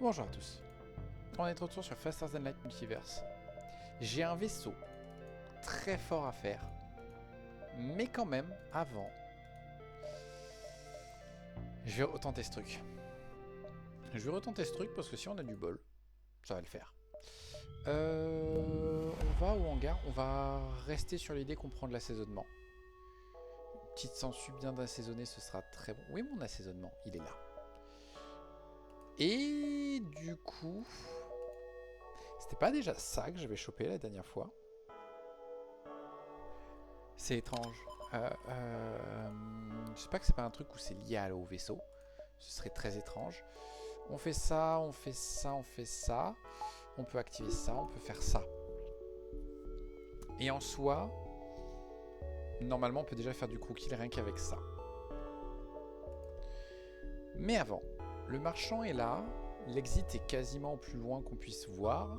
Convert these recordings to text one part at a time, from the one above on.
Bonjour à tous. On est de retour sur Faster Than Light Multiverse. J'ai un vaisseau très fort à faire. Mais quand même, avant, je vais retenter ce truc. Je vais retenter ce truc parce que si on a du bol, ça va le faire. On va au hangar. On va rester sur l'idée qu'on prend de l'assaisonnement. Petite sangsue bien assaisonnée, ce sera très bon. Oui, mon assaisonnement, il est là. Et du coup, c'était pas déjà ça que j'avais chopé la dernière fois? C'est étrange. J'espère que c'est pas un truc où c'est lié au vaisseau. Ce serait très étrange. On fait ça, on fait ça, on fait ça. On peut activer ça, on peut faire ça. Et en soi, normalement, on peut déjà faire du crookill rien qu'avec ça. Mais avant, le marchand est là. L'exit est quasiment au plus loin qu'on puisse voir.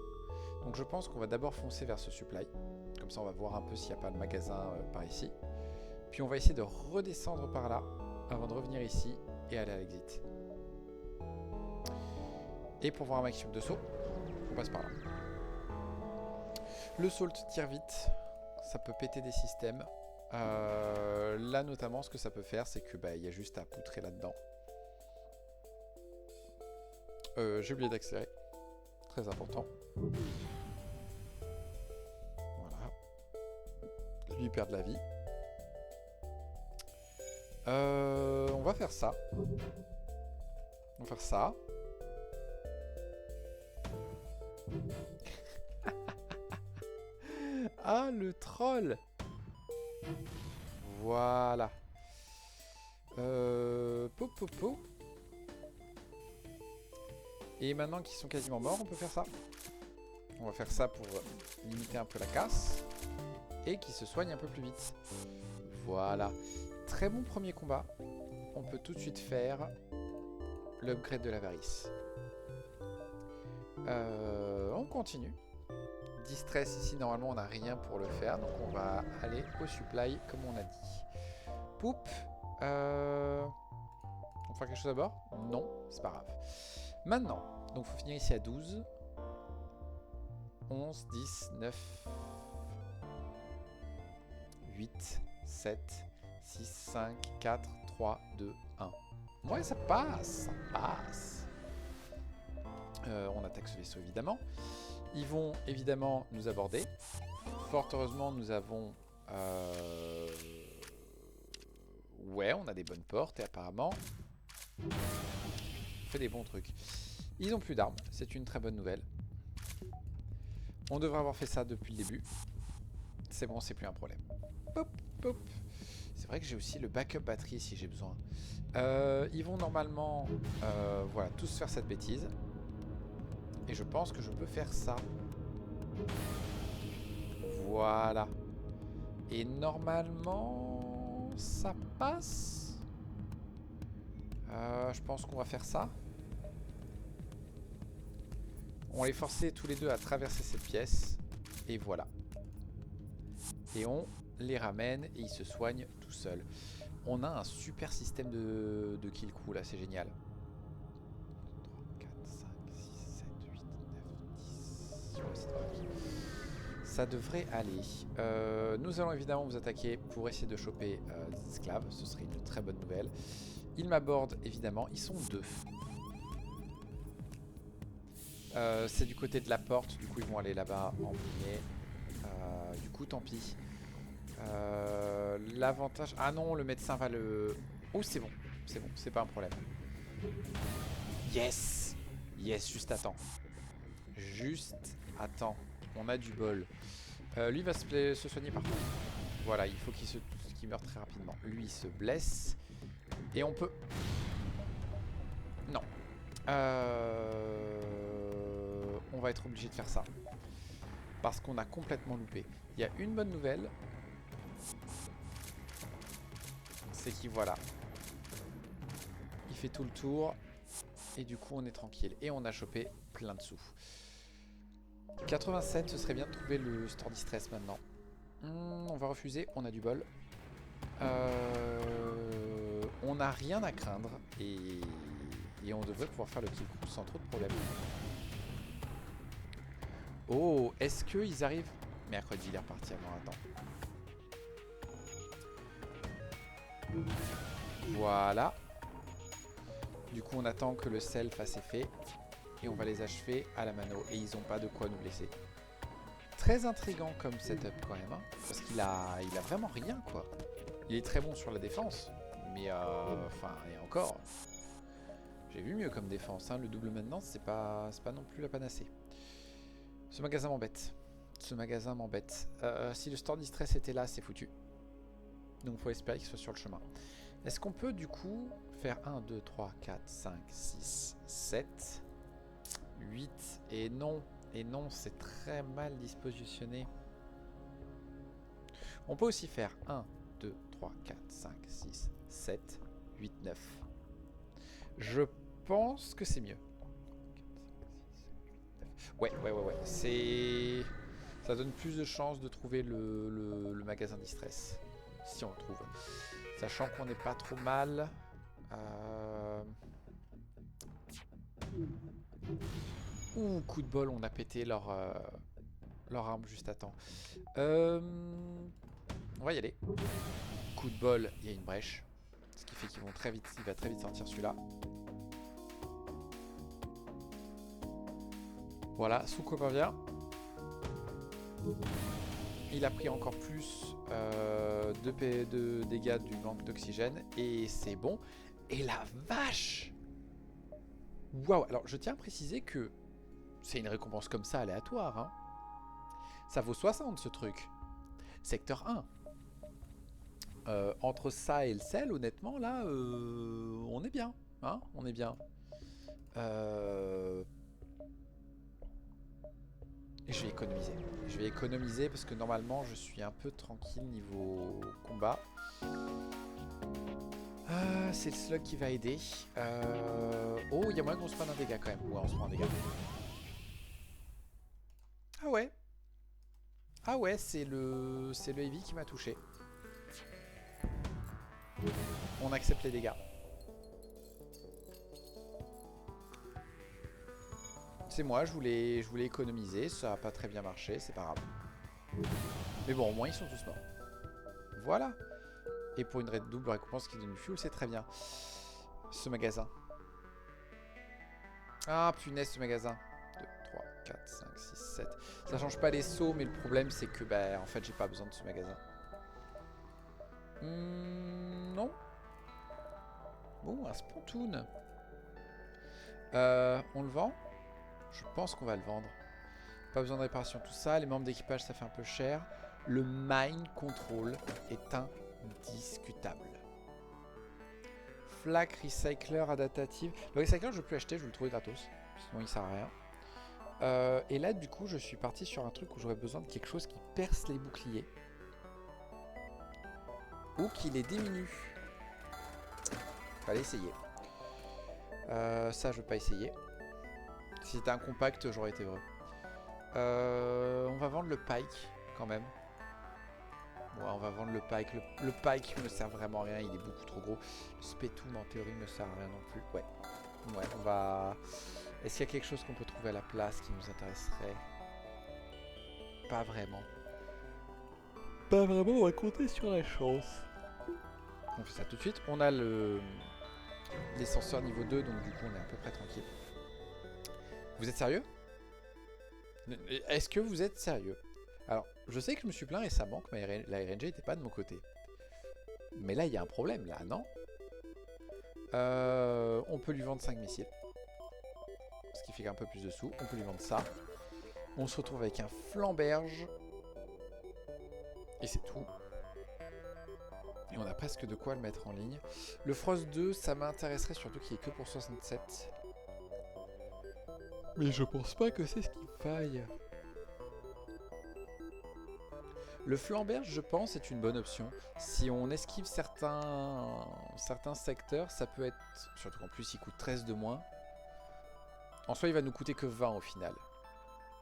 Donc je pense qu'on va d'abord foncer vers ce supply. Comme ça, on va voir un peu s'il n'y a pas de magasin par ici. Puis on va essayer de redescendre par là avant de revenir ici et aller à l'exit. Et pour voir un maximum de sauts, on passe par là. Le salt tire vite. Ça peut péter des systèmes. Là notamment, ce que ça peut faire, c'est que y a juste à poutrer là-dedans. J'ai oublié d'accélérer. Très important. Voilà. Lui perd de la vie. On va faire ça. On va faire ça. Ah, le troll. Voilà. Po. Et maintenant qu'ils sont quasiment morts, on peut faire ça. On va faire ça pour limiter un peu la casse. Et qu'ils se soignent un peu plus vite. Voilà. Très bon premier combat. On peut tout de suite faire l'upgrade de l'avarice. On continue. Distress ici, normalement on n'a rien pour le faire. Donc on va aller au supply comme on a dit. Poup. On fait quelque chose d'abord? Non, c'est pas grave. Maintenant, donc il faut finir ici à 12. 11, 10, 9, 8, 7, 6, 5, 4, 3, 2, 1. Ouais, ça passe, ça passe. On attaque ce vaisseau évidemment. Ils vont évidemment nous aborder. Fort heureusement, nous avons... Ouais, on a des bonnes portes et apparemment... on fait des bons trucs. Ils n'ont plus d'armes, c'est une très bonne nouvelle. On devrait avoir fait ça depuis le début. C'est bon, c'est plus un problème. Pop, pop. C'est vrai que j'ai aussi le backup batterie si j'ai besoin. Ils vont normalement voilà, tous faire cette bêtise. Et je pense que je peux faire ça. Voilà. Et normalement, ça passe. Je pense qu'on va faire ça. On va les forcer tous les deux à traverser cette pièce. Et voilà. Et on les ramène et ils se soignent tout seuls. On a un super système de kill crew là, c'est génial. 3, 4, 5, 6, 7, 8, 9, 10. Ça devrait aller. Nous allons évidemment vous attaquer pour essayer de choper des esclaves. Ce serait une très bonne nouvelle. Ils m'abordent évidemment. Ils sont deux. C'est du côté de la porte. Du coup, ils vont aller là-bas en premier. Du coup, tant pis. L'avantage... Ah non, le médecin va le... Oh, c'est bon. C'est bon, c'est pas un problème. Yes. Yes, juste attends. Juste attends. On a du bol. Lui va se soigner par contre. Voilà, il faut qu'il meure très rapidement. Lui, il se blesse. Et on peut... Non. On va être obligé de faire ça. Parce qu'on a complètement loupé. Il y a une bonne nouvelle. C'est qu'il, voilà. Il fait tout le tour. Et du coup, on est tranquille. Et on a chopé plein de sous. 87, ce serait bien de trouver le store distress maintenant. On va refuser, on a du bol. On n'a rien à craindre. Et Et on devrait pouvoir faire le kill crew sans trop de problèmes. Oh, est-ce qu'ils arrivent... Mercredi, il est reparti avant, attends. Voilà. Du coup, on attend que le sel fasse effet. Et on va les achever à la mano. Et ils n'ont pas de quoi nous blesser. Très intriguant comme setup quand même. Hein, parce qu'il a vraiment rien, quoi. Il est très bon sur la défense. Mais enfin, et encore... J'ai vu mieux comme défense. Hein. Le double maintenance, c'est pas non plus la panacée. Ce magasin m'embête. Ce magasin m'embête. Si le store distress était là, c'est foutu. Donc, faut espérer qu'il soit sur le chemin. Est-ce qu'on peut, du coup, faire 1, 2, 3, 4, 5, 6, 7, 8... Et non, c'est très mal dispositionné. On peut aussi faire 1, 2, 3, 4, 5, 6, 7, 8, 9. Je pense que c'est mieux. Ouais. C'est... Ça donne plus de chances de trouver le magasin distress. Si on le trouve. Sachant qu'on n'est pas trop mal. Ouh, coup de bol, on a pété leur arme juste à temps. On va y aller. Coup de bol, il y a une brèche. Ce qui fait qu'ils vont très vite, il va très vite sortir celui-là. Voilà, Souko revient. Il a pris encore plus de dégâts du manque d'oxygène. Et c'est bon. Et la vache! Waouh! Alors, je tiens à préciser que c'est une récompense comme ça, aléatoire. Hein. Ça vaut 60, ce truc. Secteur 1. Entre ça et le sel, honnêtement, là, on est bien. Hein, on est bien. Et je vais économiser. Je vais économiser parce que normalement, je suis un peu tranquille niveau combat. C'est le slug qui va aider. Oh, il y a moyen qu'on se prenne un dégât quand même. Ouais, on se prend un dégât. Ah ouais. Ah ouais, c'est le heavy qui m'a touché. On accepte les dégâts. C'est moi, je voulais économiser. Ça n'a pas très bien marché, c'est pas grave. Mais bon, au moins ils sont tous morts. Voilà. Et pour une double récompense qui donne du fuel, c'est très bien. Ce magasin. Ah punaise, ce magasin. 2, 3, 4, 5, 6, 7. Ça change pas les sauts, mais le problème c'est que bah, en fait j'ai pas besoin de ce magasin. Non. Bon, un spontoon. On le vend? Je pense qu'on va le vendre. Pas besoin de réparation, tout ça. Les membres d'équipage, ça fait un peu cher. Le mine control est indiscutable. Flac recycler adaptative. Le recycler, je peux plus acheter, je vais le trouver gratos. Sinon, il sert à rien. Et là, du coup, je suis parti sur un truc où j'aurais besoin de quelque chose qui perce les boucliers. Ou qui les diminue. Fallait essayer. Ça, je veux pas essayer. Si c'était un compact, j'aurais été heureux. On va vendre le pike, quand même. Ouais, on va vendre le pike. Le pike me sert vraiment à rien, il est beaucoup trop gros. Le spétum, en théorie, me sert à rien non plus. Ouais, on va... Est-ce qu'il y a quelque chose qu'on peut trouver à la place qui nous intéresserait? Pas vraiment. Pas vraiment, on va compter sur la chance. On fait ça tout de suite. On a l'ascenseur niveau 2, donc du coup, on est à peu près tranquille. Vous êtes sérieux? Est-ce que vous êtes sérieux? Alors, je sais que je me suis plaint récemment que la RNG n'était pas de mon côté. Mais là, il y a un problème, là, non? On peut lui vendre 5 missiles. Ce qui fait un peu plus de sous. On peut lui vendre ça. On se retrouve avec un flamberge. Et c'est tout. Et on a presque de quoi le mettre en ligne. Le Frost 2, ça m'intéresserait surtout qu'il est que pour 67. Mais je pense pas que c'est ce qu'il faille. Le flamberge, je pense, est une bonne option. Si on esquive certains secteurs, ça peut être... Surtout qu'en plus, il coûte 13 de moins. En soi, il va nous coûter que 20 au final.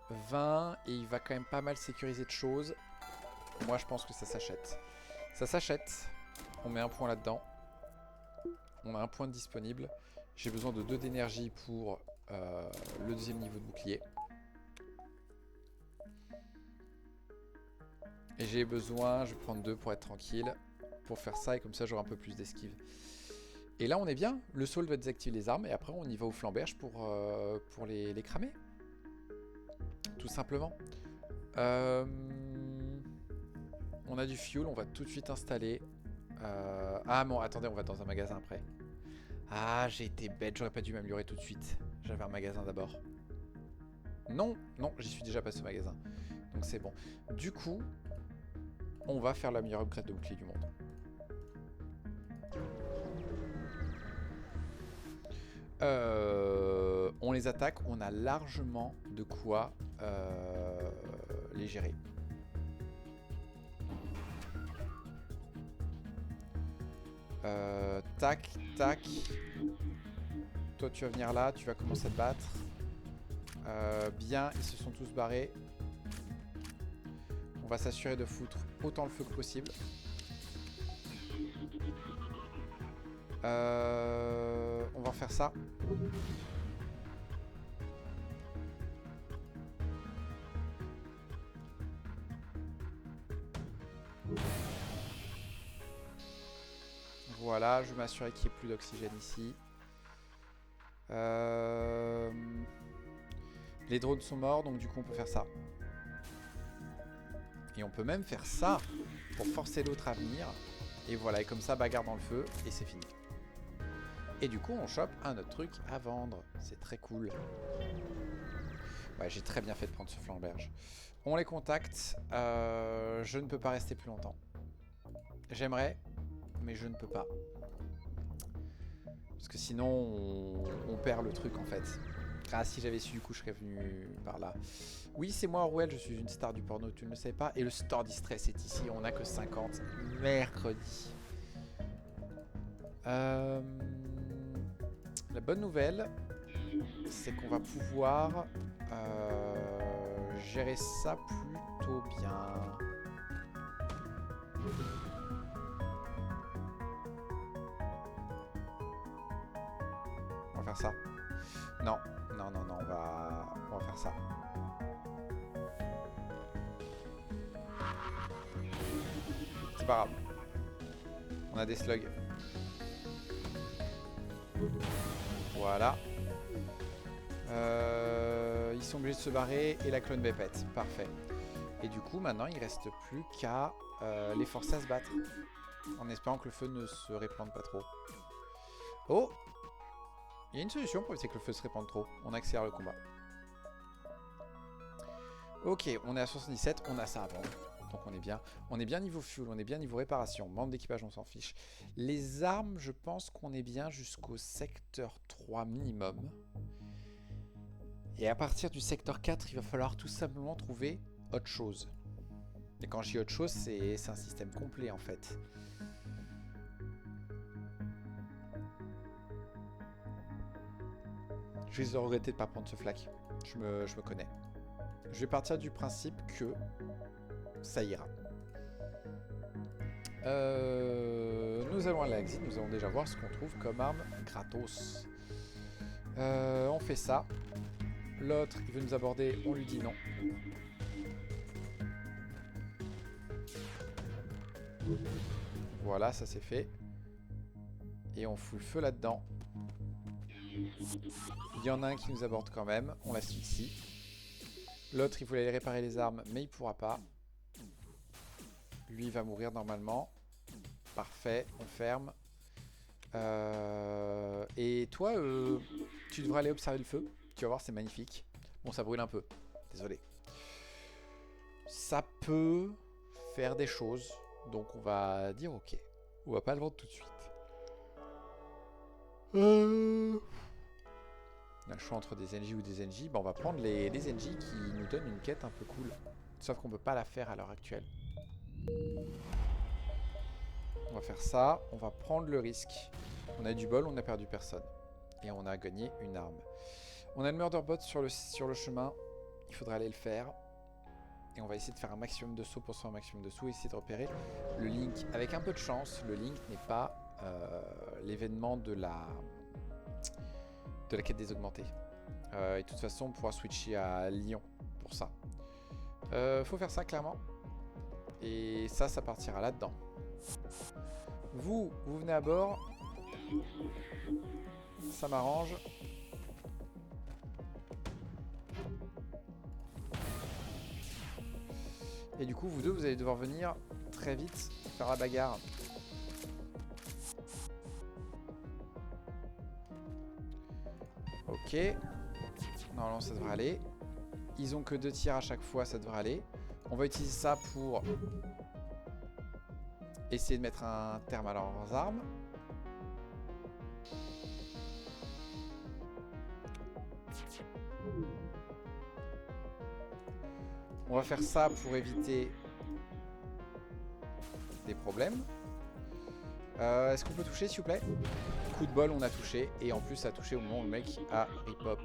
20, et il va quand même pas mal sécuriser de choses. Moi, je pense que ça s'achète. Ça s'achète. On met un point là-dedans. On a un point disponible. J'ai besoin de 2 d'énergie pour le deuxième niveau de bouclier. Et j'ai besoin, je vais prendre 2 pour être tranquille, pour faire ça, et comme ça j'aurai un peu plus d'esquive. Et là on est bien, le sol va désactiver les armes, et après on y va au flamberge pour les cramer. Tout simplement. On a du fuel, on va tout de suite installer. Ah bon, attendez, on va dans un magasin après. Ah, j'ai été bête, j'aurais pas dû m'améliorer tout de suite. J'avais un magasin d'abord. Non, non, j'y suis déjà passé au magasin. Donc c'est bon. Du coup, on va faire la meilleure upgrade de bouclier du monde. On les attaque, on a largement de quoi les gérer. Tac, tac. Toi tu vas venir là, tu vas commencer à te battre. Bien, ils se sont tous barrés. On va s'assurer de foutre autant le feu que possible. On va faire ça. Voilà, je vais m'assurer qu'il n'y ait plus d'oxygène ici. Les drones sont morts, donc du coup on peut faire ça. Et on peut même faire ça pour forcer l'autre à venir. Et voilà, et comme ça, bagarre dans le feu, et c'est fini. Et du coup, on chope un autre truc à vendre. C'est très cool. Ouais, j'ai très bien fait de prendre ce flamberge. On les contacte. Je ne peux pas rester plus longtemps. J'aimerais, mais je ne peux pas. Parce que sinon, on perd le truc en fait. Ah, si j'avais su, du coup, je serais venu par là. Oui, c'est moi, Orwell, je suis une star du porno, tu ne le savais pas. Et le store distress est ici, on n'a que 50. Mercredi. La bonne nouvelle, c'est qu'on va pouvoir gérer ça plutôt bien. On va faire ça. Non, non, non, non, on va faire ça. C'est pas grave. On a des slugs. Voilà. Ils sont obligés de se barrer et la clone bépète. Parfait. Et du coup, maintenant, il reste plus qu'à les forcer à se battre. En espérant que le feu ne se répande pas trop. Oh! Il y a une solution pour éviter que le feu se répande trop. On accélère le combat. Ok, on est à 77, on a ça à vendre. Donc on est bien. On est bien niveau fuel, on est bien niveau réparation. Membre d'équipage, on s'en fiche. Les armes, je pense qu'on est bien jusqu'au secteur 3 minimum. Et à partir du secteur 4, il va falloir tout simplement trouver autre chose. Et quand je dis autre chose, c'est un système complet en fait. Je risque de regretter de ne pas prendre ce flac. Je me connais. Je vais partir du principe que ça ira. Nous allons à l'exit. Nous allons déjà voir ce qu'on trouve comme arme gratos. On fait ça. L'autre, il veut nous aborder. On lui dit non. Voilà, ça c'est fait. Et on fout le feu là-dedans. Il y en a un qui nous aborde quand même. On laisse ici. L'autre, il voulait aller réparer les armes, mais il pourra pas. Lui, il va mourir normalement. Parfait, on ferme. Et toi, tu devrais aller observer le feu. Tu vas voir, c'est magnifique. Bon, ça brûle un peu. Désolé. Ça peut faire des choses. Donc, on va dire ok. On va pas le vendre tout de suite. On a le choix entre des NJ ou des NJ. Bah, on va prendre les NJ qui nous donnent une quête un peu cool. Sauf qu'on peut pas la faire à l'heure actuelle. On va faire ça. On va prendre le risque. On a du bol, on a perdu personne. Et on a gagné une arme. On a le Murderbot sur le chemin. Il faudra aller le faire. Et on va essayer de faire un maximum de sauts pour se faire un maximum de sauts. Essayer de repérer le Link. Avec un peu de chance, le Link n'est pas l'événement de la... de la quête des augmentés. Et de toute façon, on pourra switcher à Lyon pour ça. Faut faire ça clairement. Et ça partira là-dedans. Vous venez à bord. Ça m'arrange. Et du coup, vous deux, vous allez devoir venir très vite faire la bagarre. Ok. Normalement, ça devrait aller. Ils ont que 2 tirs à chaque fois, ça devrait aller. On va utiliser ça pour essayer de mettre un terme à leurs armes. On va faire ça pour éviter des problèmes. Est-ce qu'on peut toucher, s'il vous plaît? Coup de bol, on a touché. Et en plus, ça a touché au moment où le mec a rip-hop.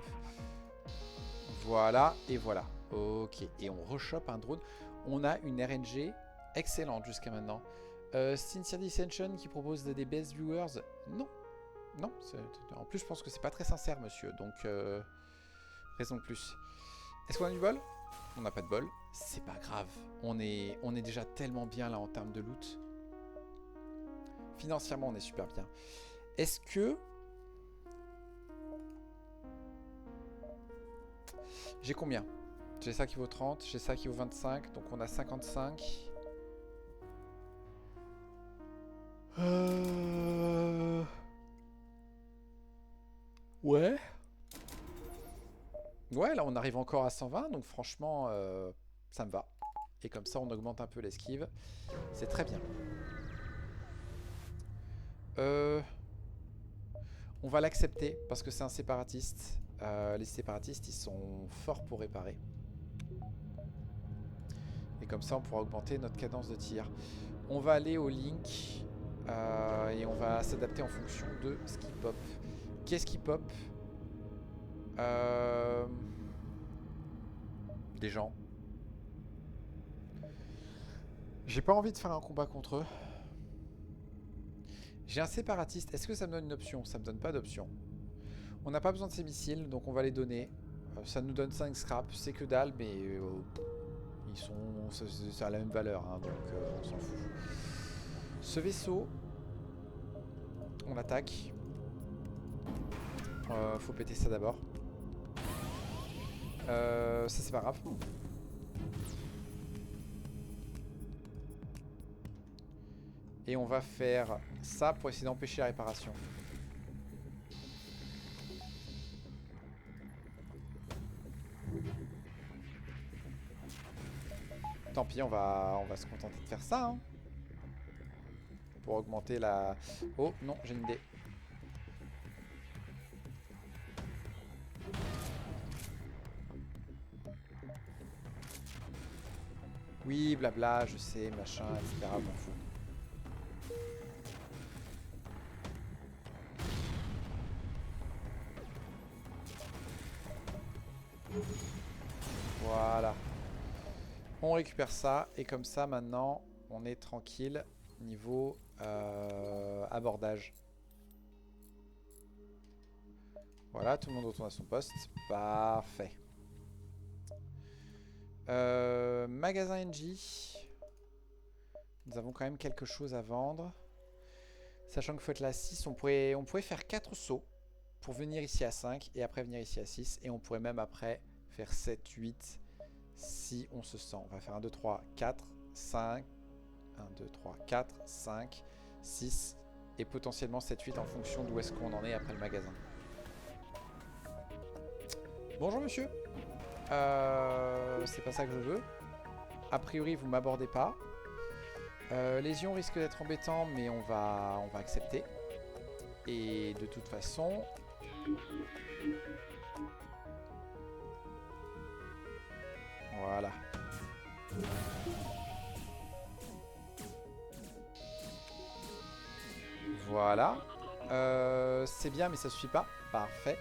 Voilà, et voilà. Ok, et on rechoppe un drone. On a une RNG excellente jusqu'à maintenant. Sincere Dissension qui propose des best viewers. Non, non. En plus, je pense que c'est pas très sincère, monsieur. Donc, raison de plus. Est-ce qu'on a du bol? On n'a pas de bol. C'est pas grave. On est déjà tellement bien là en termes de loot. Financièrement, on est super bien. Est-ce que... J'ai combien? J'ai ça qui vaut 30, j'ai ça qui vaut 25, donc on a 55. Ouais. Ouais, là on arrive encore à 120, donc franchement, ça me va. Et comme ça, on augmente un peu l'esquive. C'est très bien. On va l'accepter, parce que c'est un séparatiste. Les séparatistes, ils sont forts pour réparer. Et comme ça, on pourra augmenter notre cadence de tir. On va aller au link. Et on va s'adapter en fonction de ce qui pop. Qu'est-ce qui pop? Des gens. J'ai pas envie de faire un combat contre eux. J'ai un séparatiste. Est-ce que ça me donne une option? Ça me donne pas d'option. On n'a pas besoin de ces missiles, donc on va les donner. Ça nous donne 5 scraps. C'est que dalle, mais ils sont... c'est à la même valeur, hein, donc on s'en fout. Ce vaisseau, on l'attaque. Faut péter ça d'abord. Ça c'est pas grave. Et on va faire ça pour essayer d'empêcher la réparation. Tant pis, on va se contenter de faire ça. Hein, pour augmenter la... Oh non, j'ai une idée. Oui, blabla, je sais, machin, etc. M'en fous. Voilà. On récupère ça. Et comme ça, maintenant, on est tranquille niveau abordage. Voilà, tout le monde retourne à son poste. Parfait. Magasin NJ. Nous avons quand même quelque chose à vendre. Sachant qu'il faut être là à 6, on pourrait faire 4 sauts pour venir ici à 5 et après venir ici à 6. Et on pourrait même après faire 7, 8 si on se sent. On va faire 1, 2, 3, 4, 5. 1, 2, 3, 4, 5, 6 et potentiellement 7, 8 en fonction d'où est-ce qu'on en est après le magasin. Bonjour monsieur. C'est pas ça que je veux. A priori, vous m'abordez pas. Lésion risque d'être embêtant, mais on va accepter. Et de toute façon... Voilà. Voilà. C'est bien, mais ça suffit pas. Parfait.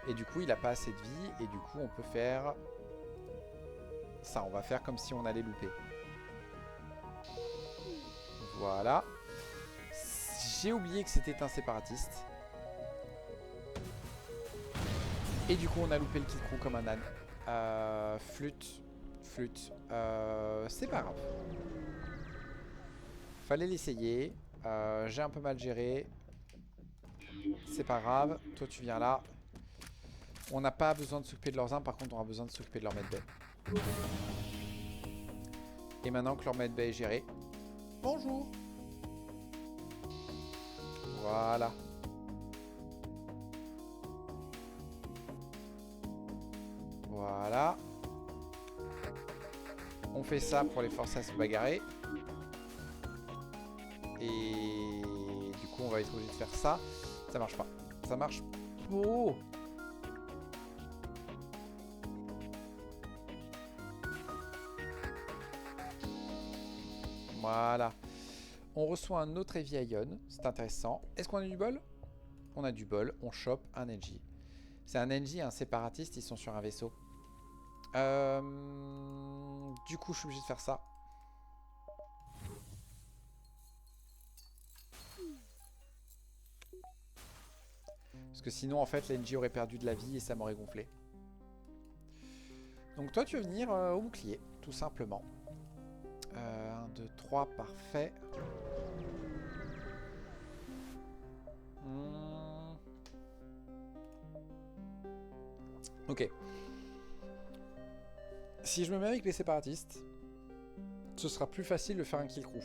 Et du coup, il a pas assez de vie. Et du coup, on peut faire... ça, on va faire comme si on allait louper. Voilà. J'ai oublié que c'était un séparatiste. Et du coup, on a loupé le kill crew comme un âne. Flûte. Flûte. C'est pas grave. Fallait l'essayer. J'ai un peu mal géré. C'est pas grave. Toi, tu viens là. On n'a pas besoin de s'occuper de leurs armes. Par contre, on aura besoin de s'occuper de leur medbay. Et maintenant que leur medbay est géré. Bonjour. Voilà. Voilà. On fait ça pour les forcer à se bagarrer. Et du coup, on va être obligé de faire ça. Ça marche pas. Ça marche. Oh! Voilà. On reçoit un autre Heavy Ion. C'est intéressant. Est-ce qu'on a du bol? On a du bol. On chope un NG. C'est un NG et un séparatiste. Ils sont sur un vaisseau. Du coup, je suis obligé de faire ça. Parce que sinon, en fait, l'NG aurait perdu de la vie et ça m'aurait gonflé. Donc toi, tu veux venir au bouclier, tout simplement. 1, 2, 3, parfait. Ok. Si je me mets avec les séparatistes, ce sera plus facile de faire un kill crew.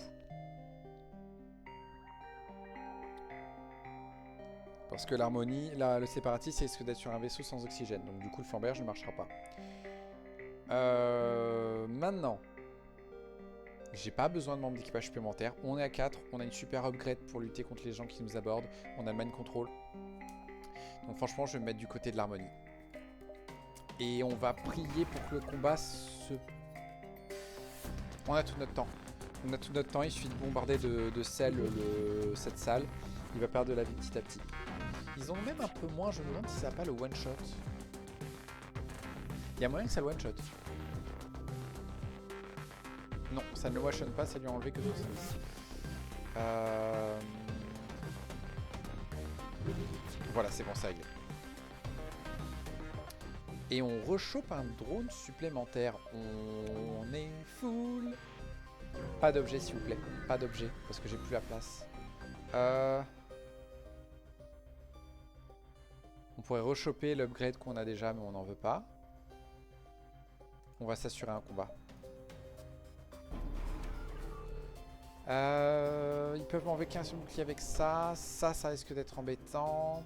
Parce que l'harmonie, le séparatiste risque d'être sur un vaisseau sans oxygène. Donc du coup, le flamberge ne marchera pas. Maintenant, j'ai pas besoin de membres d'équipage supplémentaires. On est à 4. On a une super upgrade pour lutter contre les gens qui nous abordent. On a le mind control. Donc franchement, je vais me mettre du côté de l'harmonie. Et on va prier pour que le combat se... On a tout notre temps. On a tout notre temps. Il suffit de bombarder de sel cette salle. Il va perdre de la vie petit à petit. Ils ont même un peu moins. Je me demande si ça n'a pas le one shot. Il y a moyen que ça le one shot. Non, ça ne le one shot pas. Ça lui a enlevé que 70. Voilà, c'est bon, ça réglé. Et on rechoppe un drone supplémentaire. On est full. Pas d'objet, s'il vous plaît. Pas d'objet, parce que j'ai plus la place. On pourrait rechoper l'upgrade qu'on a déjà, mais on n'en veut pas. On va s'assurer un combat. Ils peuvent m'enlever 15 boucliers avec ça. Ça risque d'être embêtant.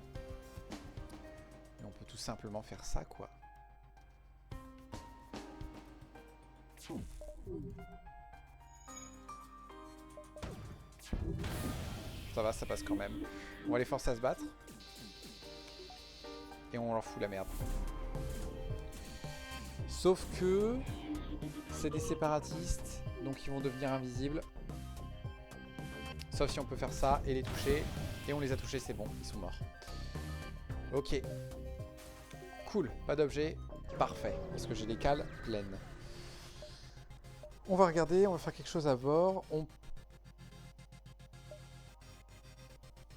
Mais on peut tout simplement faire ça, quoi. Ça va, ça passe quand même. On va les forcer à se battre. Et on leur fout la merde. Sauf que c'est des séparatistes, donc ils vont devenir invisibles. Sauf si on peut faire ça et les toucher. Et on les a touchés, c'est bon, ils sont morts. Ok. Cool, pas d'objet. Parfait, parce que j'ai les cales pleines. On va regarder, on va faire quelque chose à bord.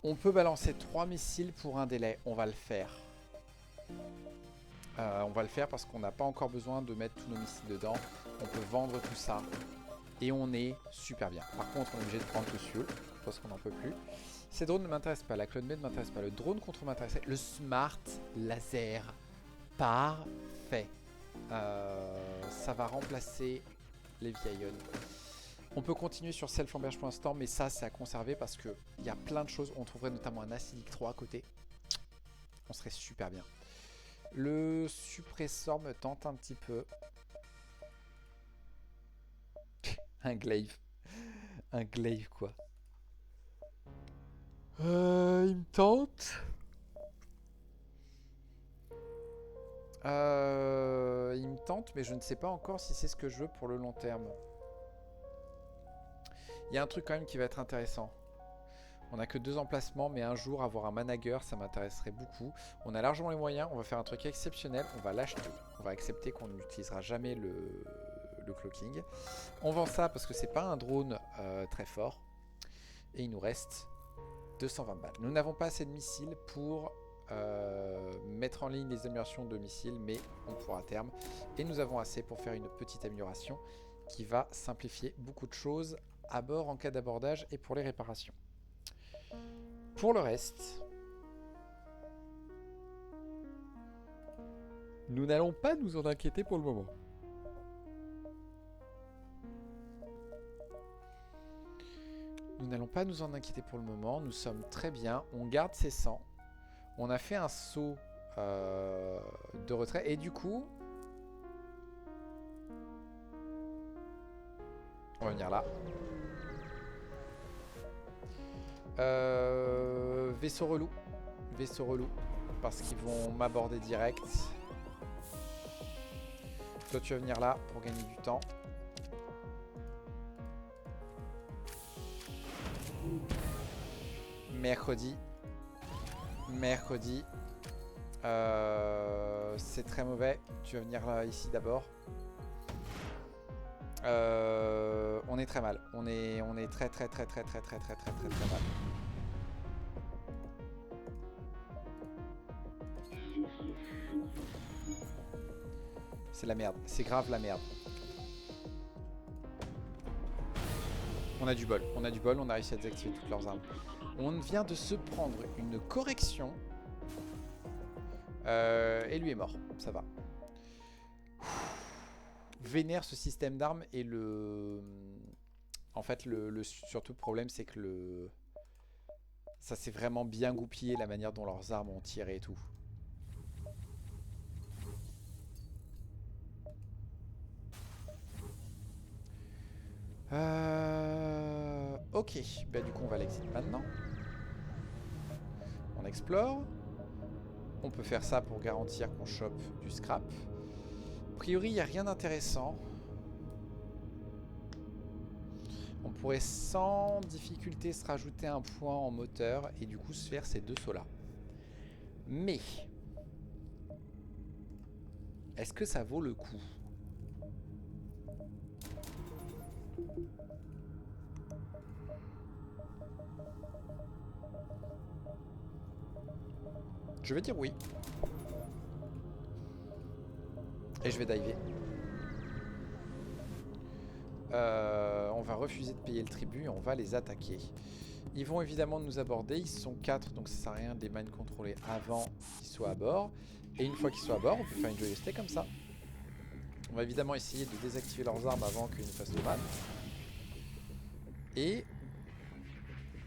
On peut balancer 3 missiles pour un délai. On va le faire. On va le faire parce qu'on n'a pas encore besoin de mettre tous nos missiles dedans. On peut vendre tout ça. Et on est super bien. Par contre, on est obligé de prendre le fuel parce qu'on n'en peut plus. Ces drones ne m'intéressent pas. La clone B ne m'intéresse pas. Le drone contre m'intéresse. Le smart laser. Parfait. Ça va remplacer les Viaillons. On peut continuer sur Self-Flamberge pour l'instant, mais ça, c'est à conserver parce qu'il y a plein de choses. On trouverait notamment un Acidic 3 à côté. On serait super bien. Le suppresseur me tente un petit peu. Un glaive. Un glaive, quoi. Il me tente. Il me tente, mais je ne sais pas encore si c'est ce que je veux pour le long terme. Il y a un truc quand même qui va être intéressant. On n'a que 2 emplacements, mais un jour avoir un manager, ça m'intéresserait beaucoup. On a largement les moyens, on va faire un truc exceptionnel, on va l'acheter. On va accepter qu'on n'utilisera jamais le cloaking. On vend ça parce que c'est pas un drone très fort. Et il nous reste 220 balles. Nous n'avons pas assez de missiles pour mettre en ligne les améliorations de missiles, mais on pourra à terme. Et nous avons assez pour faire une petite amélioration qui va simplifier beaucoup de choses à bord en cas d'abordage et pour les réparations. Pour le reste, nous n'allons pas nous en inquiéter pour le moment. Nous n'allons pas nous en inquiéter pour le moment. Nous sommes très bien. On garde ses 100. On a fait un saut de retrait. Et du coup, on va venir là. Vaisseau relou. Vaisseau relou. Parce qu'ils vont m'aborder direct. Toi, tu vas venir là pour gagner du temps. Mercredi. Mercredi. C'est très mauvais. Tu vas venir là, ici d'abord. On est très mal. On est très mal. C'est la merde. C'est grave la merde. On a du bol. On a du bol. On a réussi à désactiver toutes leurs armes. On vient de se prendre une correction. Et lui est mort. Ça va. Vénère ce système d'armes et le... En fait, surtout le problème, c'est que ça s'est vraiment bien goupillé la manière dont leurs armes ont tiré et tout. Ok, bah du coup on va l'exit maintenant. On explore. On peut faire ça pour garantir qu'on chope du scrap. A priori, il n'y a rien d'intéressant. On pourrait sans difficulté se rajouter un point en moteur et du coup se faire ces deux sauts-là. Mais, est-ce que ça vaut le coup ? Je vais dire oui. Et je vais diver. On va refuser de payer le tribut et on va les attaquer. Ils vont évidemment nous aborder. Ils sont 4, donc ça sert à rien de les mind contrôler avant qu'ils soient à bord. Et une fois qu'ils soient à bord, on peut faire une joyeusité comme ça. On va évidemment essayer de désactiver leurs armes avant qu'ils ne fassent de mal. Et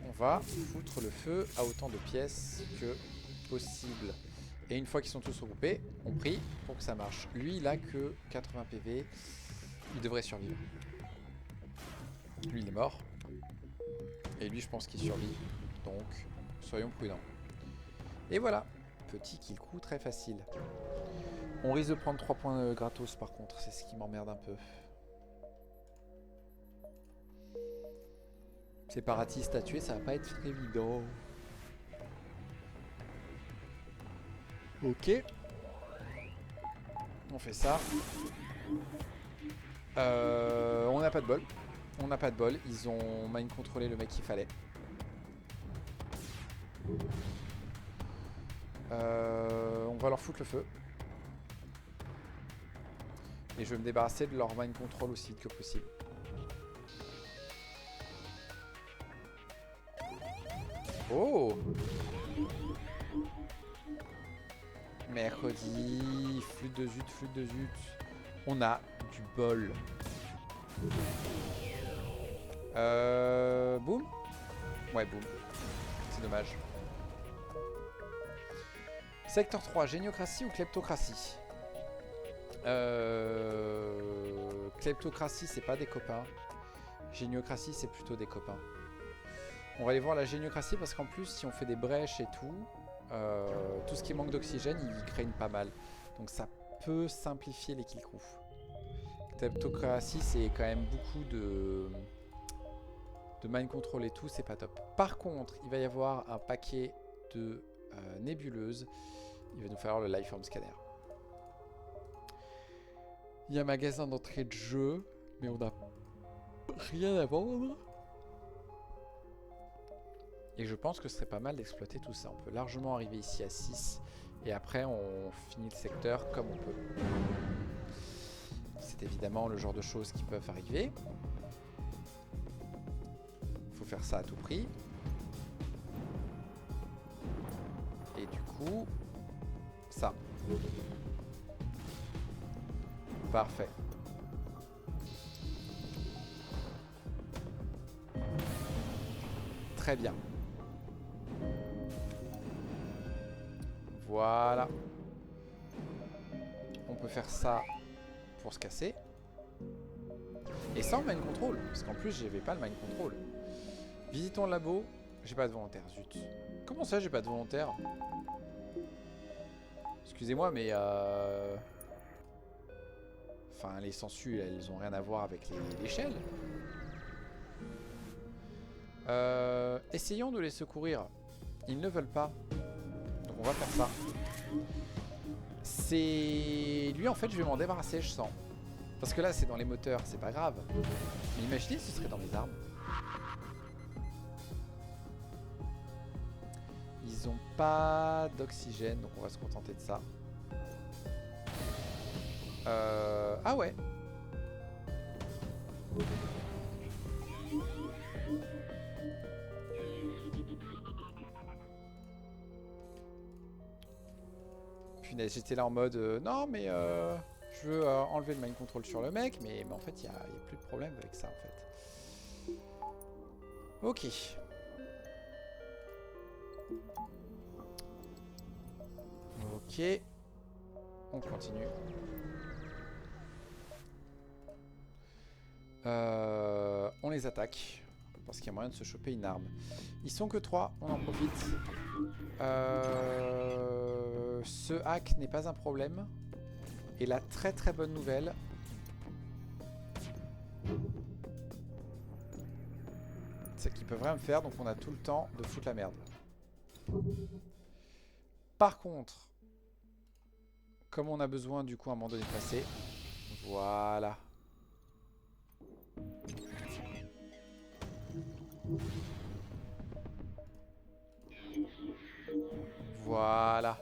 on va foutre le feu à autant de pièces que possible. Et une fois qu'ils sont tous regroupés, on prie pour que ça marche. Lui, il a que 80 PV. Il devrait survivre. Lui, il est mort. Et lui, je pense qu'il survit. Donc, soyons prudents. Et voilà. Petit kill coup très facile. On risque de prendre 3 points gratos par contre. C'est ce qui m'emmerde un peu. Séparatiste à tuer, ça va pas être évident. Ok. On fait ça. On n'a pas de bol. On n'a pas de bol. Ils ont mind contrôlé le mec qu'il fallait. On va leur foutre le feu. Et je vais me débarrasser de leur mind control aussi vite que possible. Oh! Mercredi, flûte de zut, flûte de zut. On a du bol. Boum. Ouais, boum. C'est dommage. Secteur 3, géniocratie ou kleptocratie? Kleptocratie, c'est pas des copains. Géniocratie, c'est plutôt des copains. On va aller voir la géniocratie parce qu'en plus, si on fait des brèches et tout ce qui manque d'oxygène, il craignent pas mal. Donc ça peut simplifier les kill crew. Kleptocratie, c'est quand même beaucoup de mind control et tout, c'est pas top. Par contre, il va y avoir un paquet de nébuleuses. Il va nous falloir le Lifeform Scanner. Il y a un magasin d'entrée de jeu, mais on n'a rien à vendre. Et je pense que ce serait pas mal d'exploiter tout ça. On peut largement arriver ici à 6. Et après, on finit le secteur comme on peut. C'est évidemment le genre de choses qui peuvent arriver. Il faut faire ça à tout prix. Et du coup, ça. Parfait. Très bien. Voilà. On peut faire ça pour se casser. Et sans mind control. Parce qu'en plus, j'avais pas le mind control. Visitons le labo. J'ai pas de volontaire, zut. Comment ça, j'ai pas de volontaire? Excusez-moi, mais enfin, les sangsues, elles ont rien à voir avec l'échelle. Essayons de les secourir. Ils ne veulent pas. Donc on va faire ça. C'est... Lui, en fait, je vais m'en débarrasser, je sens. Parce que là, c'est dans les moteurs, c'est pas grave. Mais imaginez si ce serait dans les armes. Ils ont pas d'oxygène, donc on va se contenter de ça. Ah ouais. Punaise, j'étais là en mode non mais je veux enlever le mind control sur le mec, mais en fait il y a plus de problème avec ça en fait. Ok. Ok. On continue. On les attaque. Parce qu'il y a moyen de se choper une arme. Ils sont que 3, on en profite. Ce hack n'est pas un problème. Et la très très bonne nouvelle, c'est qu'ils peuvent rien me faire, donc on a tout le temps de foutre la merde. Par contre, comme on a besoin du coup à un moment donné de passer, voilà. Voilà.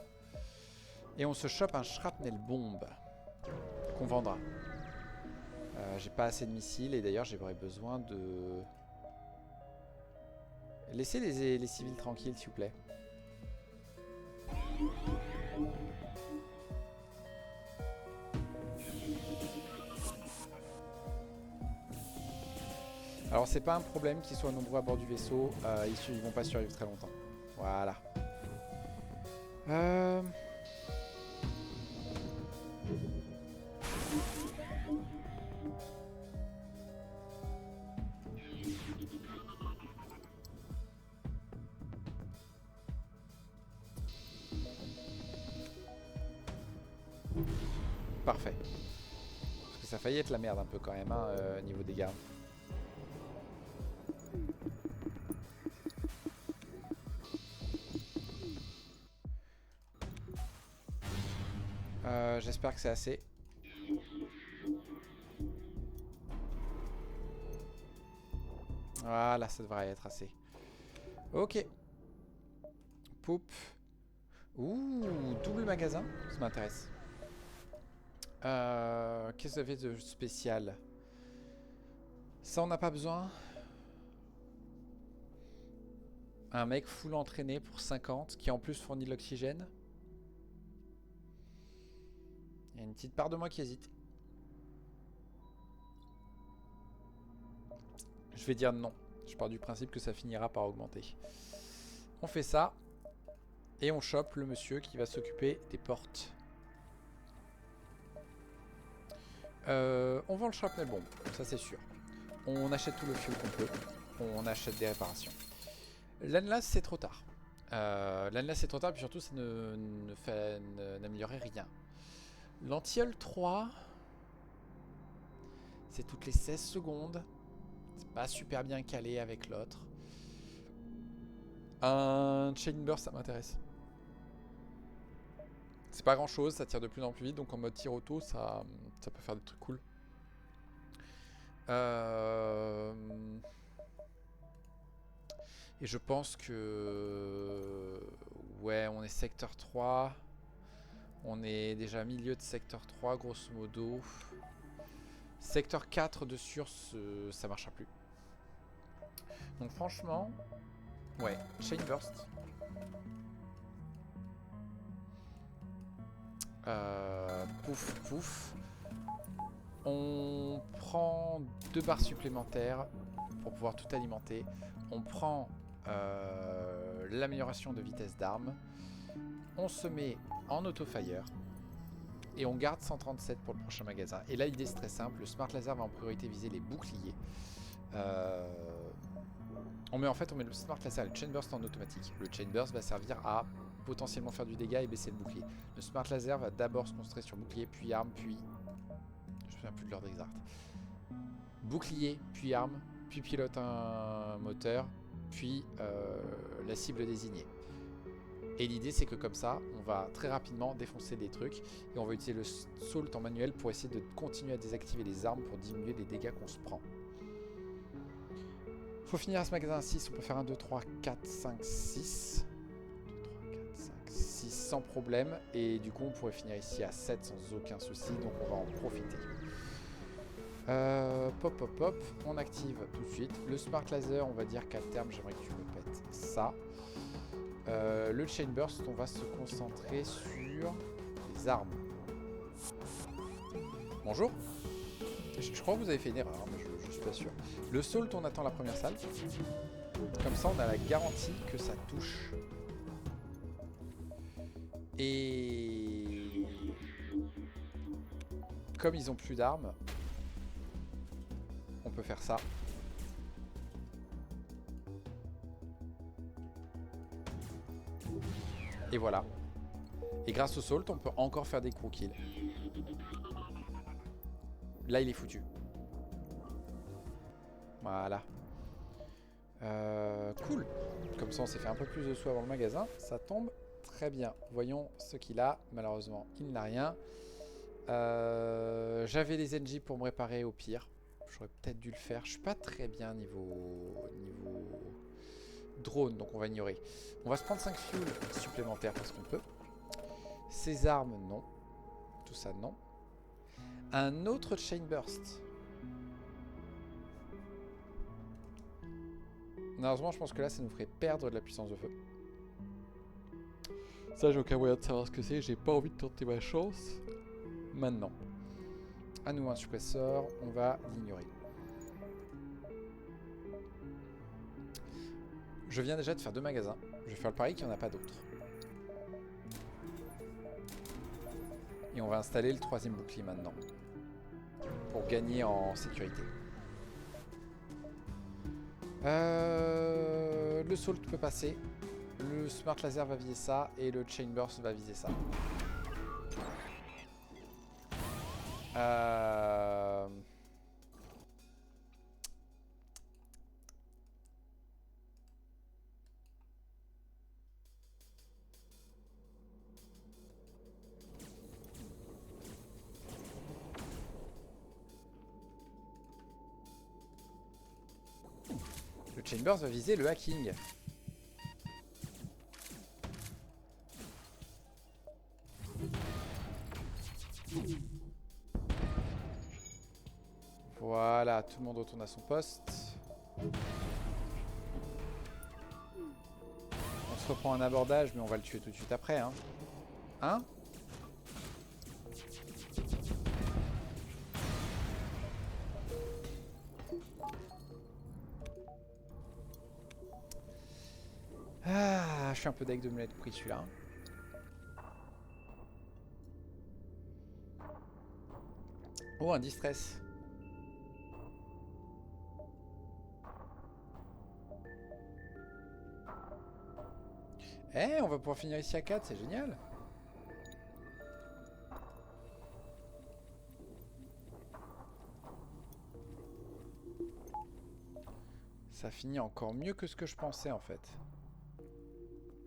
Et on se chope un shrapnel bombe qu'on vendra. J'ai pas assez de missiles et d'ailleurs j'aurais besoin de... Laissez les civils tranquilles s'il vous plaît. Alors c'est pas un problème qu'ils soient nombreux à bord du vaisseau, ils vont pas survivre très longtemps. Voilà. Parfait. Parce que ça a failli être la merde un peu quand même, hein, niveau dégâts. J'espère que c'est assez. Voilà, ça devrait être assez. Ok. Poup. Ouh, double magasin, ça m'intéresse. Qu'est-ce que vous avez de spécial? Ça, on n'a pas besoin. Un mec full entraîné pour 50 qui en plus fournit de l'oxygène. Il y a une petite part de moi qui hésite. Je vais dire non. Je pars du principe que ça finira par augmenter. On fait ça. Et on chope le monsieur qui va s'occuper des portes. On vend le shrapnel bomb, ça c'est sûr. On achète tout le fuel qu'on peut. On achète des réparations. L'Anlas c'est trop tard. L'Anlas c'est trop tard, puis surtout ça n'améliorait rien. L'Antiol 3, c'est toutes les 16 secondes. C'est pas super bien calé avec l'autre. Un Chain Burst ça m'intéresse. C'est pas grand chose, ça tire de plus en plus vite, donc en mode tir auto, ça peut faire des trucs cool. Et je pense que... Ouais, on est secteur 3. On est déjà milieu de secteur 3, grosso modo. Secteur 4 de sûr, ça marchera plus. Donc franchement... Ouais, Chain Burst. Pouf, pouf. On prend 2 barres supplémentaires pour pouvoir tout alimenter. On prend l'amélioration de vitesse d'arme. On se met en auto-fire. Et on garde 137 pour le prochain magasin. Et là, l'idée c'est très simple. Le Smart Laser va en priorité viser les boucliers. On met le Smart Laser et le Chain Burst en automatique. Le Chain Burst va servir à potentiellement faire du dégât et baisser le bouclier. Le Smart Laser va d'abord se concentrer sur bouclier, puis arme, puis... Je me souviens plus de l'ordre exact. Bouclier, puis arme, puis pilote un moteur, puis la cible désignée. Et l'idée c'est que comme ça, on va très rapidement défoncer des trucs et on va utiliser le Salt en manuel pour essayer de continuer à désactiver les armes pour diminuer les dégâts qu'on se prend. Faut finir à ce magasin à 6, on peut faire 1, 2, 3, 4, 5, 6. 2, 3, 4, 5, 6 sans problème. Et du coup on pourrait finir ici à 7 sans aucun souci, donc on va en profiter. Pop, pop, pop, on active tout de suite. Le Smart Laser, on va dire qu'à terme j'aimerais que tu me pètes ça. Le Chain Burst, on va se concentrer sur les armes. Bonjour. Je crois que vous avez fait une erreur, mais je suis pas sûr. Le Salt, on attend la première salle. Comme ça, on a la garantie que ça touche. Et comme ils ont plus d'armes, on peut faire ça. Et voilà. Et grâce au Salt, on peut encore faire des crew kills. Là, il est foutu. Voilà. Cool. Comme ça, on s'est fait un peu plus de sous avant le magasin. Ça tombe très bien. Voyons ce qu'il a. Malheureusement, il n'a rien. J'avais les NJ pour me réparer au pire. J'aurais peut-être dû le faire. Je suis pas très bien niveau drone, donc on va ignorer. On va se prendre 5 fuels supplémentaires parce qu'on peut. Ces armes, non. Tout ça, non. Un autre Chain Burst. Malheureusement, je pense que là, ça nous ferait perdre de la puissance de feu. Ça, j'ai aucun moyen de savoir ce que c'est. J'ai pas envie de tenter ma chance. Maintenant. À nouveau un suppresseur. On va l'ignorer. Je viens déjà de faire 2 magasins. Je vais faire le pari qu'il n'y en a pas d'autres. Et on va installer le 3e bouclier maintenant. Pour gagner en sécurité. Le Salt peut passer. Le Smart Laser va viser ça. Et le Chain Burst va viser ça. Le Chain Burst va viser le hacking. Voilà, tout le monde retourne à son poste. On se reprend un abordage, mais on va le tuer tout de suite après. Hein, hein? Ah, je suis un peu deg de me l'être pris celui-là. Oh, un distress. Eh, on va pouvoir finir ici à 4, c'est génial. Ça finit encore mieux que ce que je pensais en fait.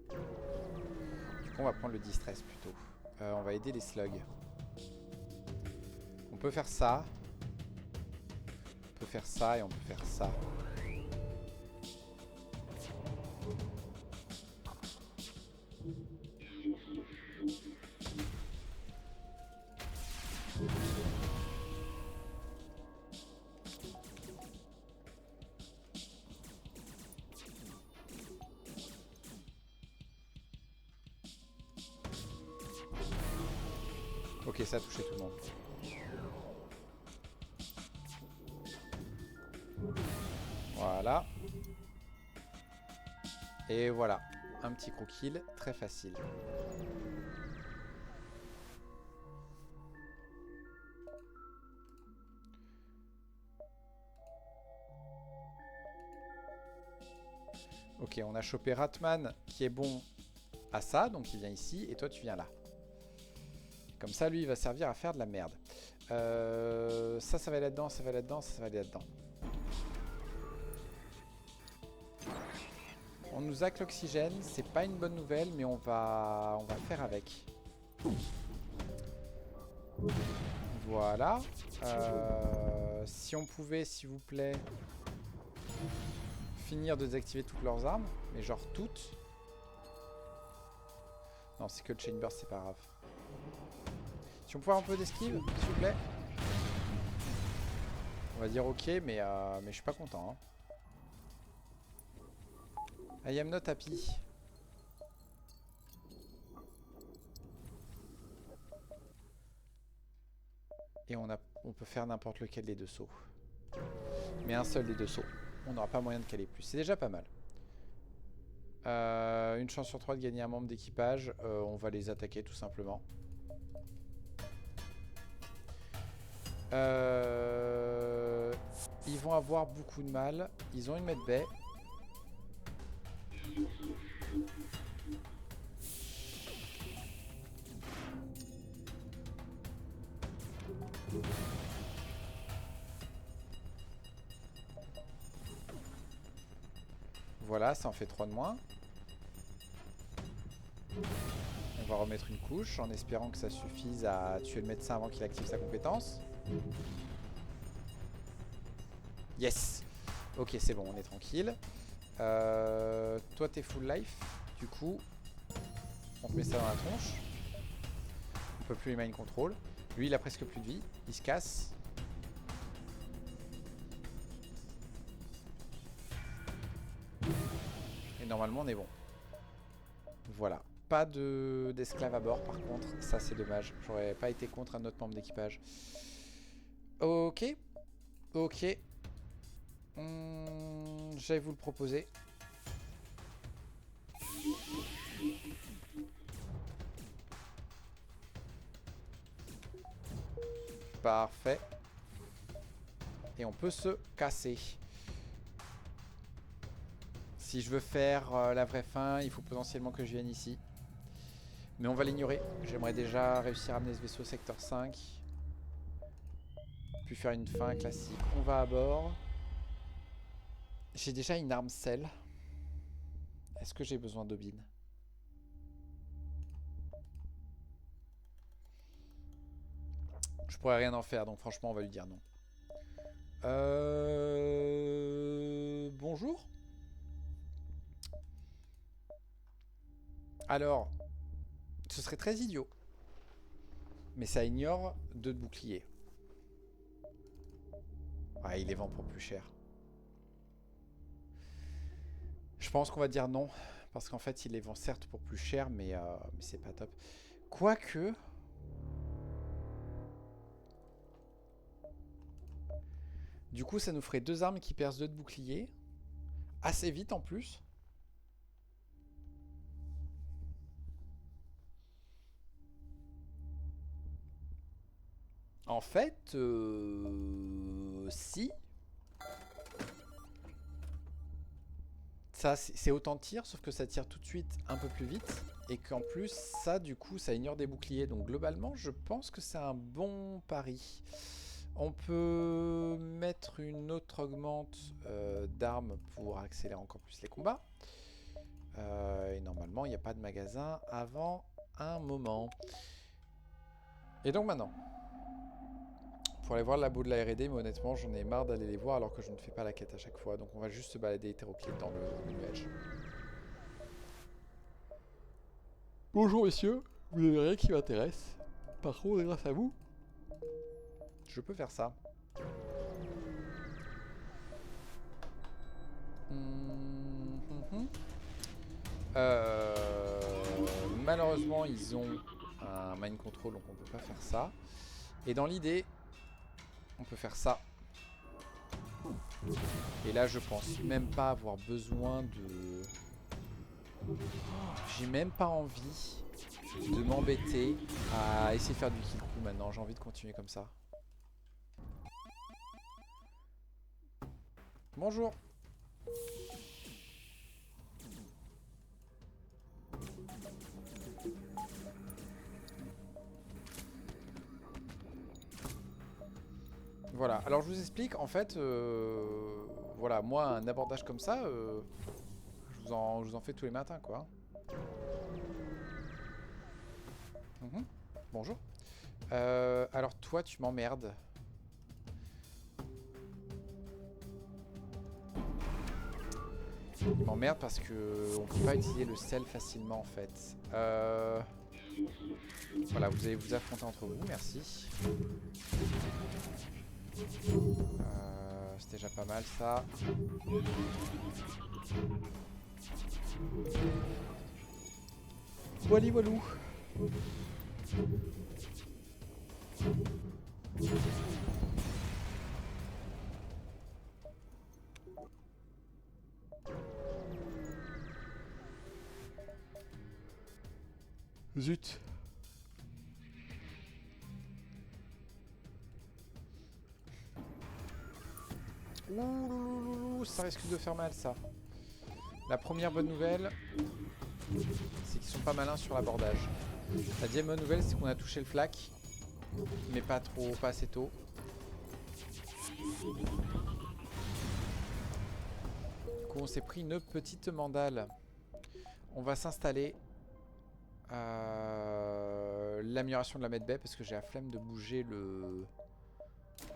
Du coup, on va prendre le distress plutôt. On va aider les slugs. On peut faire ça. On peut faire ça et on peut faire ça. Ok, ça a touché tout le monde. Voilà. Et voilà. Un petit gros kill, très facile. Ok, on a chopé Ratman qui est bon à ça, donc il vient ici, et toi tu viens là. Comme ça, lui, il va servir à faire de la merde. Ça va là-dedans, ça va là-dedans, ça va aller là-dedans. On nous hack l'oxygène, c'est pas une bonne nouvelle, mais on va faire avec. Voilà. Si on pouvait, s'il vous plaît, finir de désactiver toutes leurs armes, mais genre toutes. Non, c'est que le Chain Burst, c'est pas grave. Si on pouvait avoir un peu d'esquive, s'il vous plaît. On va dire ok, mais je suis pas content. Hein. I am not happy. Et on peut faire n'importe lequel des deux sauts. Mais un seul des deux sauts. On n'aura pas moyen de caler plus. C'est déjà pas mal. Une chance sur 3 de gagner un membre d'équipage. On va les attaquer tout simplement. Ils vont avoir beaucoup de mal. Ils ont une medbay. Voilà, ça en fait 3 de moins. On va remettre une couche en espérant que ça suffise à tuer le médecin avant qu'il active sa compétence. Yes. Ok, c'est bon, on est tranquille. Toi, t'es full life. Du coup, on te met ça dans la tronche. On peut plus les mind control. Lui, il a presque plus de vie. Il se casse. Et normalement, on est bon. Voilà. Pas d'esclaves à bord, par contre. Ça, c'est dommage. J'aurais pas été contre un autre membre d'équipage. Ok. Ok. J'allais vous le proposer. Parfait. Et on peut se casser. Si je veux faire la vraie fin, il faut potentiellement que je vienne ici. Mais on va l'ignorer. J'aimerais déjà réussir à amener ce vaisseau secteur 5. Puis faire une fin classique. On va à bord. J'ai déjà une arme sel. Est-ce que j'ai besoin d'Obin? Je pourrais rien en faire, donc franchement on va lui dire non. Bonjour. Alors, ce serait très idiot. Mais ça ignore 2 de bouclier. Ah, il les vend pour plus cher. Je pense qu'on va dire non. Parce qu'en fait, il les vend certes pour plus cher, mais c'est pas top. Quoique... Du coup, ça nous ferait 2 armes qui percent 2 de bouclier. Assez vite en plus. En fait, si. Ça, c'est autant de tir, sauf que ça tire tout de suite un peu plus vite. Et qu'en plus, ça, du coup, ça ignore des boucliers. Donc globalement, je pense que c'est un bon pari. On peut mettre une autre augmente d'armes pour accélérer encore plus les combats. Et normalement, il n'y a pas de magasin avant un moment. Et donc maintenant, pour aller voir le labo de la R&D, mais honnêtement, j'en ai marre d'aller les voir alors que je ne fais pas la quête à chaque fois. Donc on va juste se balader hétéroclite dans le nuage. Bonjour messieurs, vous n'avez rien qui m'intéresse. Par contre, grâce à vous, je peux faire ça. Malheureusement, ils ont un un mind control, donc on peut pas faire ça. Et dans l'idée, on peut faire ça. Et là, je pense même pas avoir besoin de... J'ai même pas envie de m'embêter à essayer de faire du kill coup maintenant. J'ai envie de continuer comme ça. Bonjour. Voilà, alors je vous explique, en fait, voilà, moi un abordage comme ça, je vous en fais tous les matins, quoi. Bonjour. Alors toi, tu m'emmerdes. Il m'emmerde parce que on peut pas utiliser le sel facilement, en fait. Voilà, vous allez vous affronter entre vous, merci. C'est déjà pas mal, ça. Wally walou. Zut. Ouh, ça risque de faire mal, ça. La première bonne nouvelle, c'est qu'ils sont pas malins sur l'abordage. La deuxième bonne nouvelle, c'est qu'on a touché le flac, mais pas trop, pas assez tôt. Du coup, on s'est pris une petite mandale. On va s'installer. L'amélioration de la medbay parce que j'ai la flemme de bouger le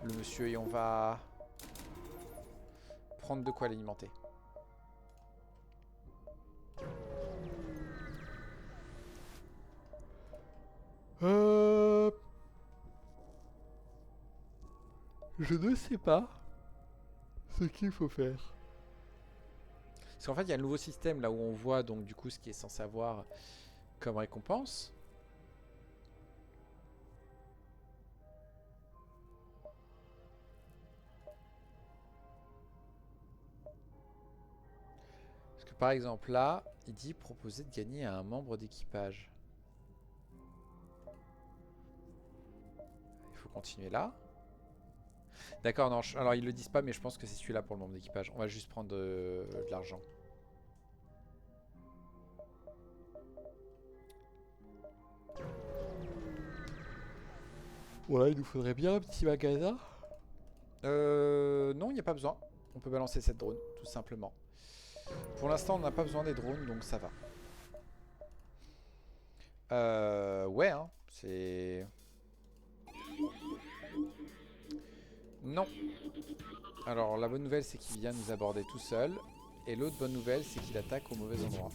monsieur, et on va prendre de quoi l'alimenter. Je ne sais pas ce qu'il faut faire. Parce qu'en fait, il y a un nouveau système là où on voit donc du coup ce qui est censé avoir comme récompense. Parce que par exemple là, il dit proposer de gagner à un membre d'équipage. Il faut continuer là. D'accord, non, alors ils le disent pas, mais je pense que c'est celui-là pour le membre d'équipage. On va juste prendre de l'argent. Voilà, il nous faudrait bien un petit magasin. Non, il n'y a pas besoin. On peut balancer cette drone, tout simplement. Pour l'instant, on n'a pas besoin des drones, donc ça va. Ouais, hein, c'est... Non. Alors, la bonne nouvelle, c'est qu'il vient nous aborder tout seul. Et l'autre bonne nouvelle, c'est qu'il attaque au mauvais endroit.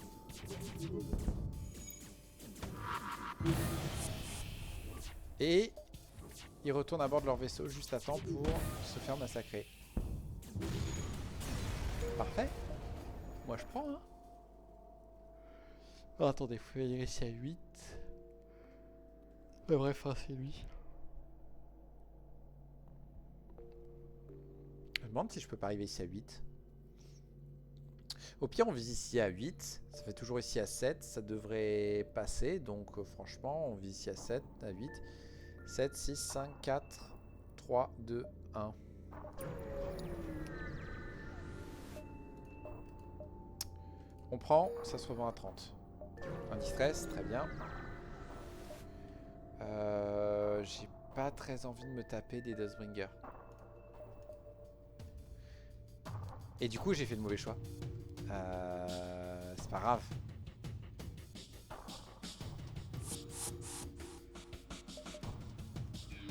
Et ils retournent à bord de leur vaisseau juste à temps pour se faire massacrer. Parfait. Moi, je prends, hein. Oh, attendez, faut vérifier à 8. Bref, hein, c'est lui. Je me demande si je peux pas arriver ici à 8. Au pire, on vise ici à 8. Ça fait toujours ici à 7. Ça devrait passer. Donc, franchement, on vise ici à 7, à 8. 7, 6, 5, 4, 3, 2, 1. On prend, ça se revend à 30. Un distress, très bien. J'ai pas très envie de me taper des Dustbringer. Et du coup, j'ai fait le mauvais choix. C'est pas grave.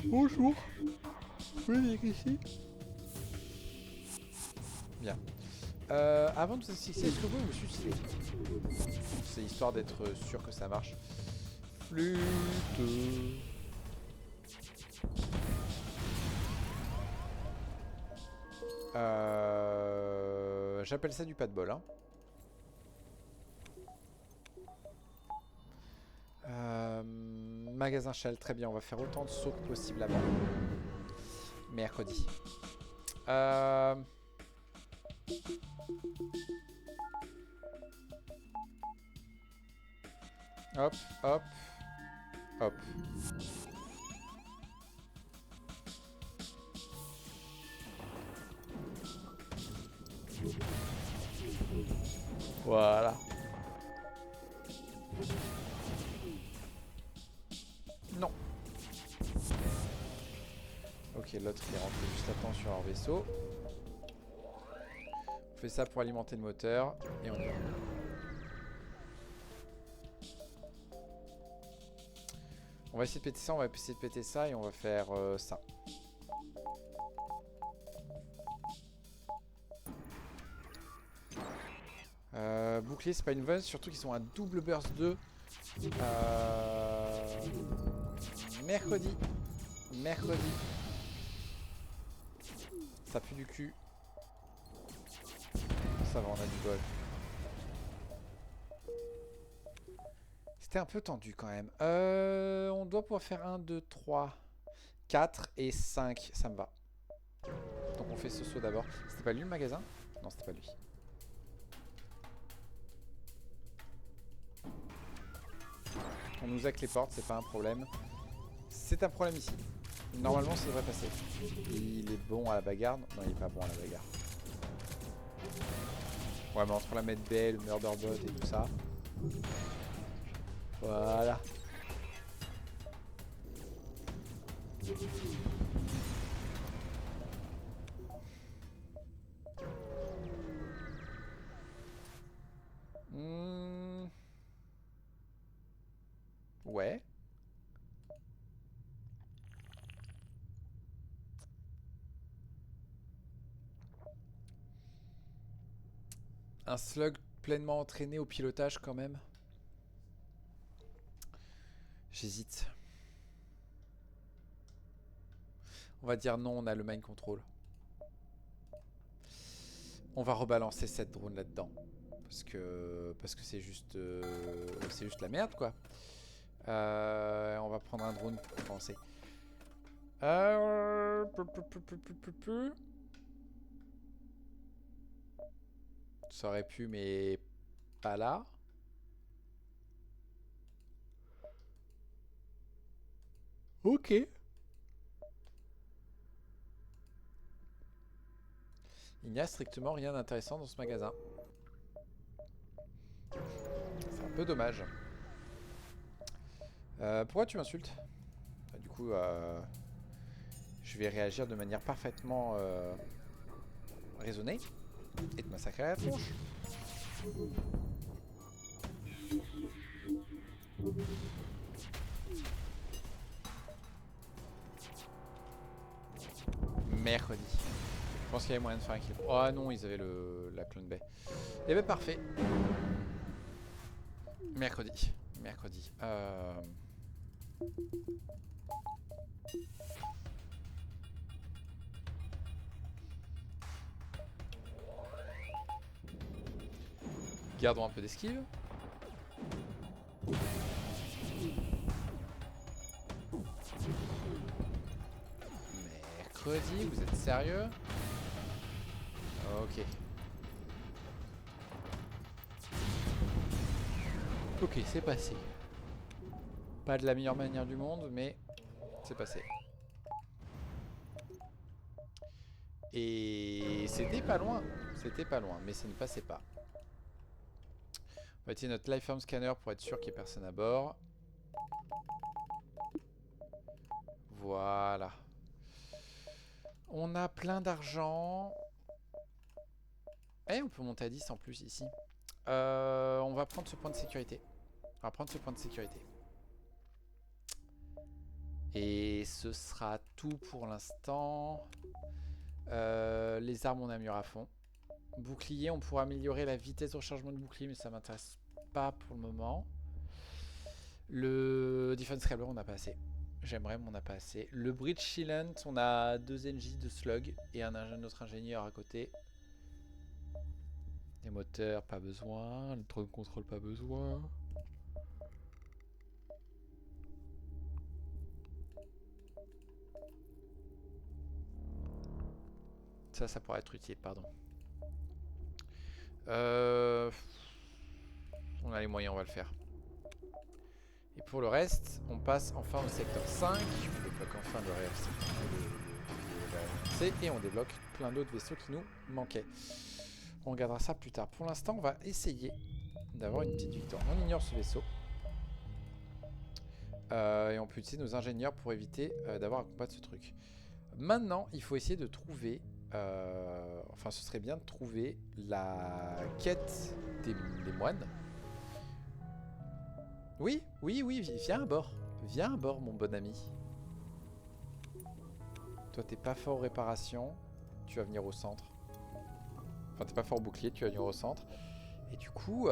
Bonjour. Oui, ici. Bien. Avant de vous assister, est-ce que vous pouvez me suicider? C'est histoire d'être sûr que ça marche. Flûte. J'appelle ça du pas de bol, hein. Magasin Shell, très bien. On va faire autant de sauts que possible avant. Mercredi. Hop, hop, hop. Voilà. Non. Ok, l'autre il est rentré juste à temps sur leur vaisseau. On fait ça pour alimenter le moteur et on y va. On va essayer de péter ça, on va essayer de péter ça et on va faire ça. Bouclier c'est pas une bonne, surtout qu'ils ont un double burst 2. Mercredi. Mercredi. Ça pue du cul. Ça va, on a du bol. C'était un peu tendu quand même. On doit pouvoir faire 1, 2, 3, 4 et 5. Ça me va. Donc on fait ce saut d'abord. C'était pas lui le magasin? Non, c'était pas lui. On nous hack les portes, c'est pas un problème. C'est un problème ici. Normalement ça devrait passer. Il est bon à la bagarre. Non, il est pas bon à la bagarre. Ouais, mais entre la medbay, le murderbot et tout ça. Voilà. Ouais. Un slug pleinement entraîné au pilotage quand même. J'hésite. On va dire non, on a le mind control. On va rebalancer cette drone là-dedans. Parce que c'est juste la merde quoi. On va prendre un drone pour commencer. Ça aurait pu mais pas là. Ok. Il n'y a strictement rien d'intéressant dans ce magasin. C'est un peu dommage. Pourquoi tu m'insultes? Du coup, je vais réagir de manière parfaitement raisonnée et te massacrer la tronche. Mercredi. Je pense qu'il y avait moyen de faire un kill. Oh non, ils avaient la clone bay. Eh ben parfait. Mercredi. Mercredi. Gardons un peu d'esquive. Mercredi, vous êtes sérieux? Ok. Ok, c'est passé. Pas de la meilleure manière du monde, mais c'est passé. Et c'était pas loin. C'était pas loin, mais ça ne passait pas. On va utiliser notre Lifeform Scanner pour être sûr qu'il n'y ait personne à bord. Voilà. On a plein d'argent. Et on peut monter à 10 en plus ici. On va prendre ce point de sécurité. On va prendre ce point de sécurité. Et ce sera tout pour l'instant. Les armes, on a mur à fond. Bouclier, on pourra améliorer la vitesse de rechargement du bouclier, mais ça m'intéresse pas pour le moment. Le Defense Rebel, on n'a pas assez. J'aimerais, mais on n'a pas assez. Le Bridge Sealant, on a 2 NJ de slug et autre ingénieur à côté. Les moteurs, pas besoin. Le drone control, pas besoin. Ça pourrait être utile, pardon. On a les moyens, on va le faire. Et pour le reste, on passe enfin au secteur 5. On débloque enfin le RFC et on débloque plein d'autres vaisseaux qui nous manquaient. On regardera ça plus tard. Pour l'instant, on va essayer d'avoir une petite victoire. On ignore ce vaisseau. Et on peut utiliser nos ingénieurs pour éviter d'avoir à combattre ce truc. Maintenant, il faut essayer de trouver... enfin, ce serait bien de trouver la quête des moines. Oui, oui, oui, viens à bord. Viens à bord, mon bon ami. Toi, t'es pas fort aux réparations. Tu vas venir au centre. Enfin, t'es pas fort au bouclier, tu vas venir au centre. Et du coup...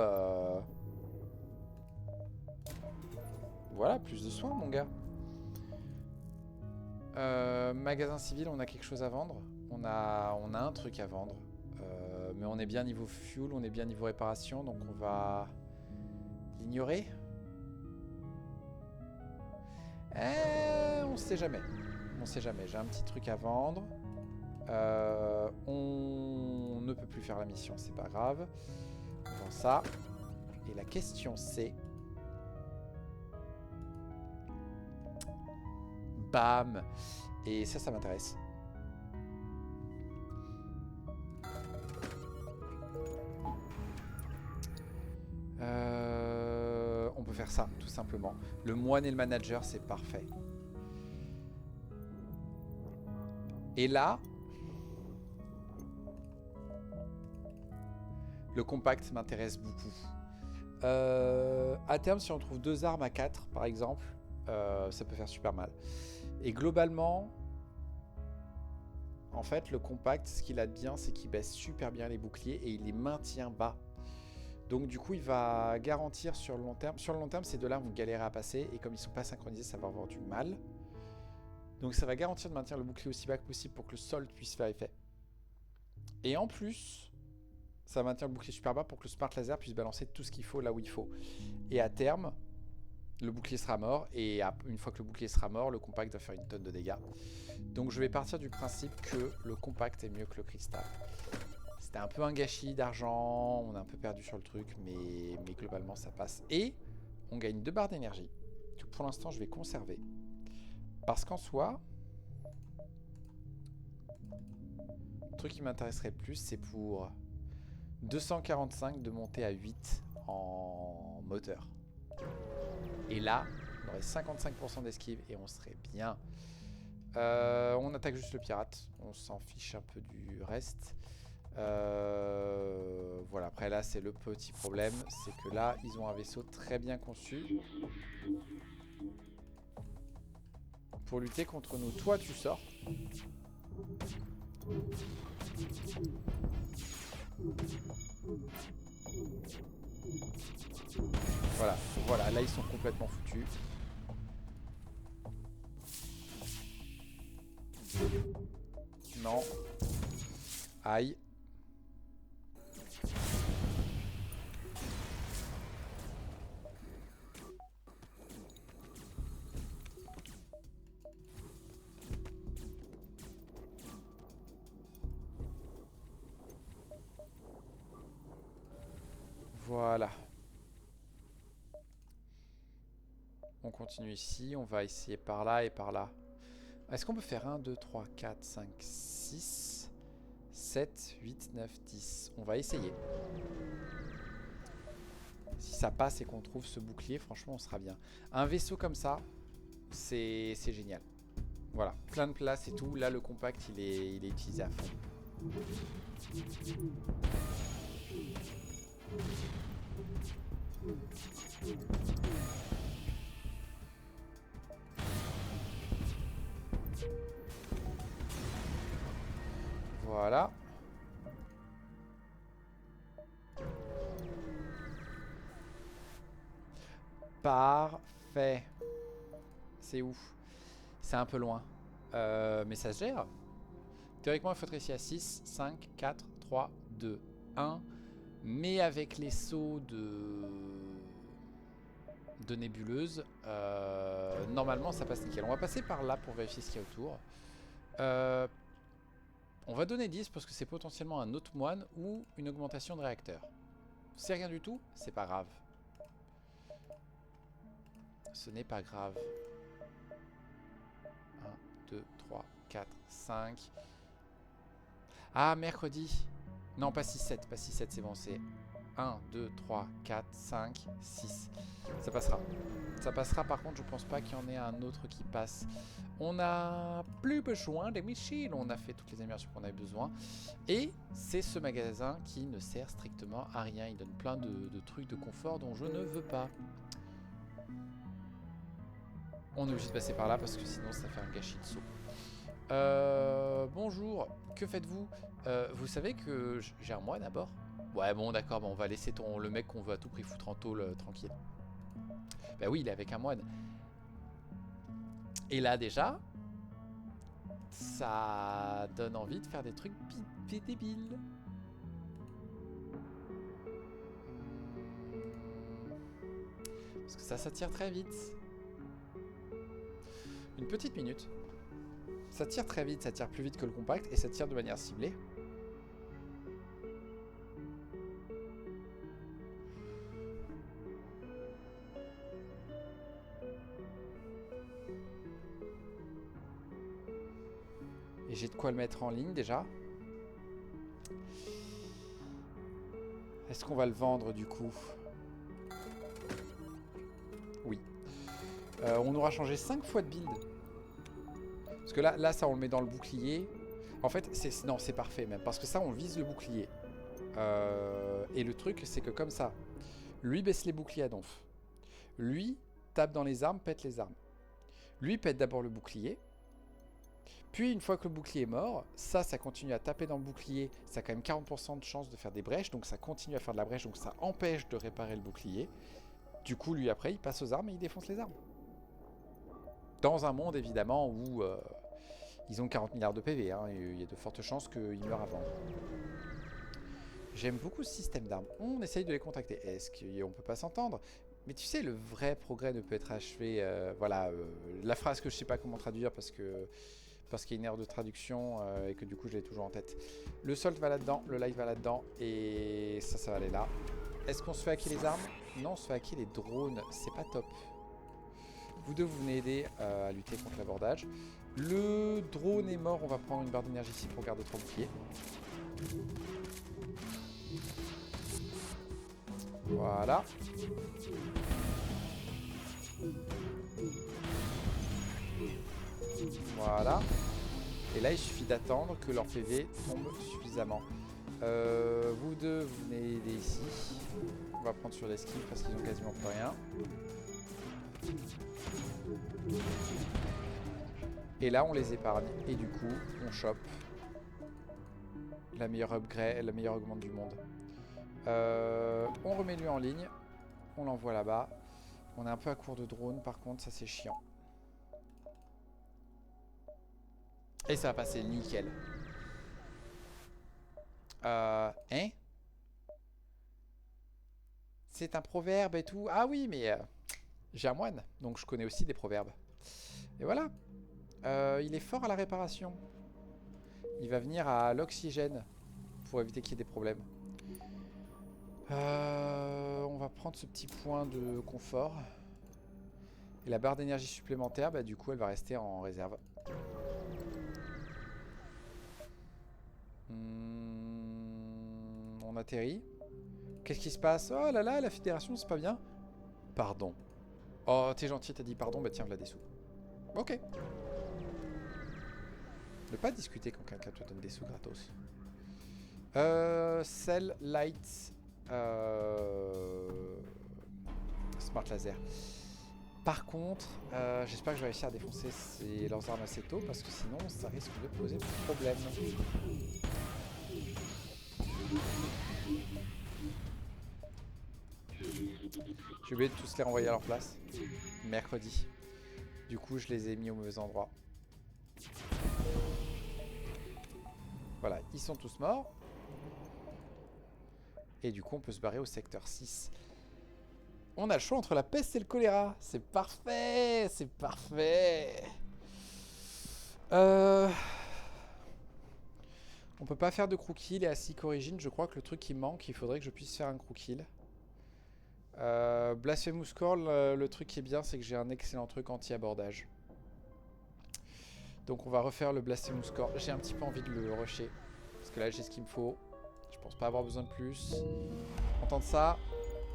voilà, plus de soins, mon gars. Magasin civil, on a quelque chose à vendre. On a un truc à vendre. Mais on est bien niveau fuel, on est bien niveau réparation. Donc on va l'ignorer. On sait jamais. On sait jamais. J'ai un petit truc à vendre. On ne peut plus faire la mission, c'est pas grave. On vend ça. Et la question c'est... Bam! Et ça m'intéresse. On peut faire ça, tout simplement. Le moine et le manager, c'est parfait. Et là... le compact m'intéresse beaucoup. À terme, si on trouve 2 armes à 4, par exemple, ça peut faire super mal. Et globalement, en fait, le compact, ce qu'il a de bien, c'est qu'il baisse super bien les boucliers et il les maintient bas. Donc du coup, il va garantir sur le long terme. Sur le long terme, ces deux-là vont galérer à passer. Et comme ils ne sont pas synchronisés, ça va avoir du mal. Donc ça va garantir de maintenir le bouclier aussi bas que possible pour que le sol puisse faire effet. Et en plus, ça maintient le bouclier super bas pour que le smart laser puisse balancer tout ce qu'il faut là où il faut. Et à terme... le bouclier sera mort, et une fois que le bouclier sera mort, le compact va faire une tonne de dégâts. Donc je vais partir du principe que le compact est mieux que le cristal. C'était un peu un gâchis d'argent, on a un peu perdu sur le truc, mais globalement ça passe. Et on gagne 2 barres d'énergie, que pour l'instant je vais conserver. Parce qu'en soi, le truc qui m'intéresserait plus, c'est pour 245 de monter à 8 en moteur. Et là, on aurait 55% d'esquive et on serait bien. On attaque juste le pirate. On s'en fiche un peu du reste. Voilà, après là, c'est le petit problème. C'est que là, ils ont un vaisseau très bien conçu. Pour lutter contre nous. Toi, tu sors. Voilà, voilà, là ils sont complètement foutus. Non. Aïe. Voilà. On continue ici, on va essayer par là et par là. Est-ce qu'on peut faire 1, 2, 3, 4, 5, 6, 7, 8, 9, 10? On va essayer. Si ça passe et qu'on trouve ce bouclier, franchement, on sera bien. Un vaisseau comme ça, c'est génial. Voilà, plein de place et tout. Là, le compact, il est utilisé à fond. Voilà. Parfait. C'est où? C'est un peu loin. Mais ça se gère. Théoriquement, il faudrait ici à 6, 5, 4, 3, 2, 1. Mais avec les sauts de nébuleuse, normalement ça passe nickel. On va passer par là pour vérifier ce qu'il y a autour. On va donner 10 parce que c'est potentiellement un autre moine ou une augmentation de réacteur. C'est rien du tout, c'est pas grave. Ce n'est pas grave. 1, 2, 3, 4, 5. Ah, mercredi. Non, pas 6, 7. Pas 6, 7, c'est bon. C'est 1, 2, 3, 4, 5, 6. Ça passera. Ça passera, par contre, je pense pas qu'il y en ait un autre qui passe. On n'a plus besoin des missiles. On a fait toutes les améliorations qu'on avait besoin. Et c'est ce magasin qui ne sert strictement à rien. Il donne plein de trucs de confort dont je ne veux pas. On est obligé de passer par là parce que sinon ça fait un gâchis de saut. Bonjour, que faites-vous? Vous savez que j'ai un moine à bord? Ouais, bon, d'accord, bon, on va laisser le mec qu'on veut à tout prix foutre en tôle tranquille. Bah oui, il est avec un moine. Et là, déjà, ça donne envie de faire des trucs débiles. Parce que ça tire très vite. Une petite minute. Ça tire très vite, ça tire plus vite que le compact et ça tire de manière ciblée. Et j'ai de quoi le mettre en ligne déjà. Est-ce qu'on va le vendre du coup? Oui. On aura changé 5 fois de build. Parce que là, ça on le met dans le bouclier. En fait, non, c'est parfait même. Parce que ça, on vise le bouclier. Et le truc, c'est que comme ça, lui baisse les boucliers à donf. Lui tape dans les armes, pète les armes. Lui pète d'abord le bouclier. Puis une fois que le bouclier est mort, ça continue à taper dans le bouclier. Ça a quand même 40% de chance de faire des brèches. Donc ça continue à faire de la brèche. Donc ça empêche de réparer le bouclier. Du coup, lui après, il passe aux armes et il défonce les armes. Dans un monde évidemment où ils ont 40 milliards de PV. Hein, et il y a de fortes chances qu'ils meurent avant. J'aime beaucoup ce système d'armes. On essaye de les contacter. Est-ce qu'on peut pas s'entendre? Mais tu sais, le vrai progrès ne peut être achevé. Voilà, la phrase que je sais pas comment traduire parce qu'il y a une erreur de traduction et que du coup je l'ai toujours en tête. Le Salt va là-dedans, le Light va là-dedans et ça va aller là. Est-ce qu'on se fait hacker les armes? Non, on se fait hacker les drones. C'est pas top. Vous deux, vous venez aider à lutter contre l'abordage. Le drone est mort. On va prendre une barre d'énergie ici pour garder 3 boucliers. Voilà. Voilà. Et là, il suffit d'attendre que leur PV tombe suffisamment. Vous deux, vous venez aider ici. On va prendre sur l'esquive parce qu'ils ont quasiment plus rien. Et là, on les épargne. Et du coup, on chope la meilleure upgrade, la meilleure augmente du monde. On remet lui en ligne. On l'envoie là-bas. On est un peu à court de drone, par contre, ça c'est chiant. Et ça va passer nickel. Hein? C'est un proverbe et tout. Ah oui, mais j'ai un moine, donc je connais aussi des proverbes. Et voilà. Il est fort à la réparation. Il va venir à l'oxygène pour éviter qu'il y ait des problèmes. On va prendre ce petit point de confort. Et la barre d'énergie supplémentaire, bah, du coup, elle va rester en réserve. On atterrit. Qu'est-ce qui se passe? Oh là là, la fédération, c'est pas bien. Pardon. Oh, t'es gentil, t'as dit pardon, bah tiens, voilà des sous. Ok. Ne pas discuter quand quelqu'un te donne des sous gratos. Cell, light, smart laser. Par contre, j'espère que je vais réussir à défoncer leurs armes assez tôt parce que sinon ça risque de poser problème. J'ai oublié de tous les renvoyer à leur place. Mercredi. Du coup, je les ai mis au mauvais endroit. Voilà, ils sont tous morts. Et du coup, on peut se barrer au secteur 6. On a le choix entre la peste et le choléra. C'est parfait, c'est parfait. peut pas faire de crew kill et à Sick Origin, je crois que le truc qui manque, il faudrait que je puisse faire un crew kill. Blasphemous Call, le truc qui est bien, c'est que j'ai un excellent truc anti-abordage. Donc on va refaire le Blasphemous Call. J'ai un petit peu envie de le rusher. Parce que là j'ai ce qu'il me faut. Je pense pas avoir besoin de plus. On tente ça.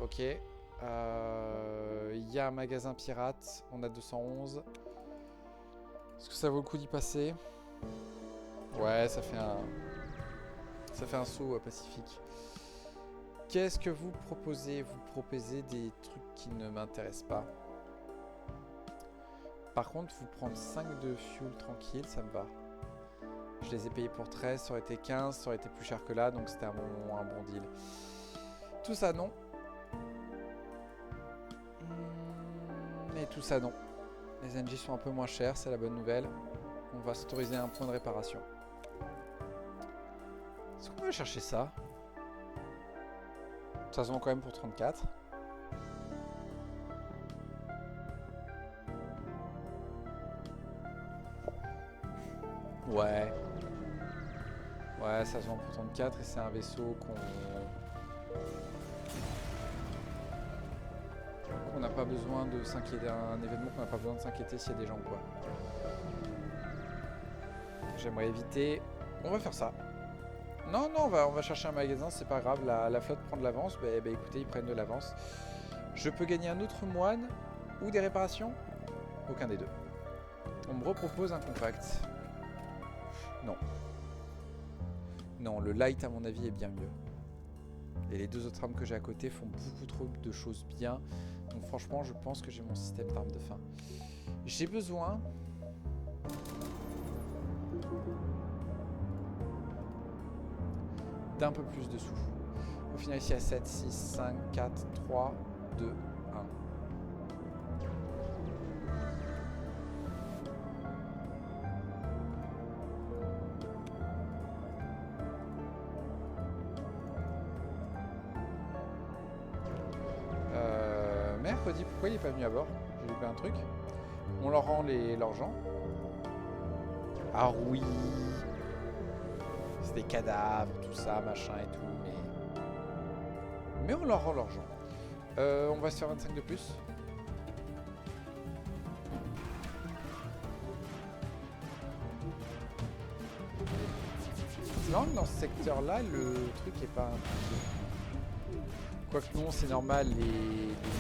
Ok. Il y a un magasin pirate. On a 211. Est-ce que ça vaut le coup d'y passer? Ouais, ça fait un saut pacifique. Qu'est-ce que vous proposez? Vous proposez des trucs qui ne m'intéressent pas. Par contre, vous prendre 5 de fuel tranquille, ça me va. Je les ai payés pour 13, ça aurait été 15, ça aurait été plus cher que là, donc c'était un bon deal. Tout ça, non. Mais tout ça, non. Les NG sont un peu moins chers, c'est la bonne nouvelle. On va s'autoriser un point de réparation. Est-ce qu'on va chercher ça? Ça se vend quand même pour 34. Ouais. Ouais, ça se vend pour 34 et c'est un vaisseau qu'on n'a pas besoin de s'inquiéter. Un événement qu'on n'a pas besoin de s'inquiéter s'il y a des gens ou quoi. J'aimerais éviter. On va faire ça. Non, non, on va chercher un magasin, c'est pas grave. La flotte prend de l'avance. Bah, écoutez, ils prennent de l'avance. Je peux gagner un autre moine ou des réparations? Aucun des deux. On me repropose un compact. Non. Non, le light à mon avis est bien mieux. Et les deux autres armes que j'ai à côté font beaucoup trop de choses bien. Donc franchement, je pense que j'ai mon système d'armes de fin. J'ai besoin... d'un peu plus de sous. Au final ici à 7, 6, 5, 4, 3, 2, 1. Mercredi, pourquoi il est pas venu à bord? J'ai loupé un truc. On leur rend leur gens. Ah oui. C'est des cadavres, tout ça, machin et tout, mais on leur rend leur gens. On va se faire 25 de plus. C'est marrant que dans ce secteur-là, le truc est pas impliqué. Quoique non, c'est normal, les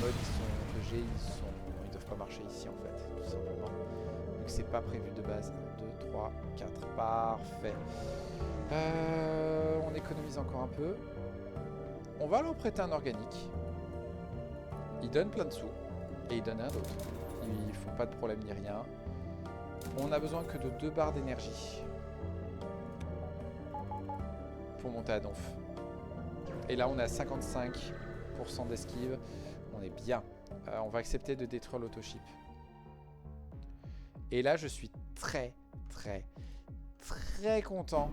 mods que j'ai, ils doivent pas marcher ici en fait, tout simplement. Donc c'est pas prévu de base. 1, 2, 3, 4, parfait. On économise encore un peu. On va leur prêter un organique. Ils donnent plein de sous. Et ils donnent un d'autre. Ils font pas de problème ni rien. On a besoin que de 2 barres d'énergie. Pour monter à Donf. Et là on est à 55% d'esquive. On est bien. On va accepter de détruire l'autoship. Et là je suis très content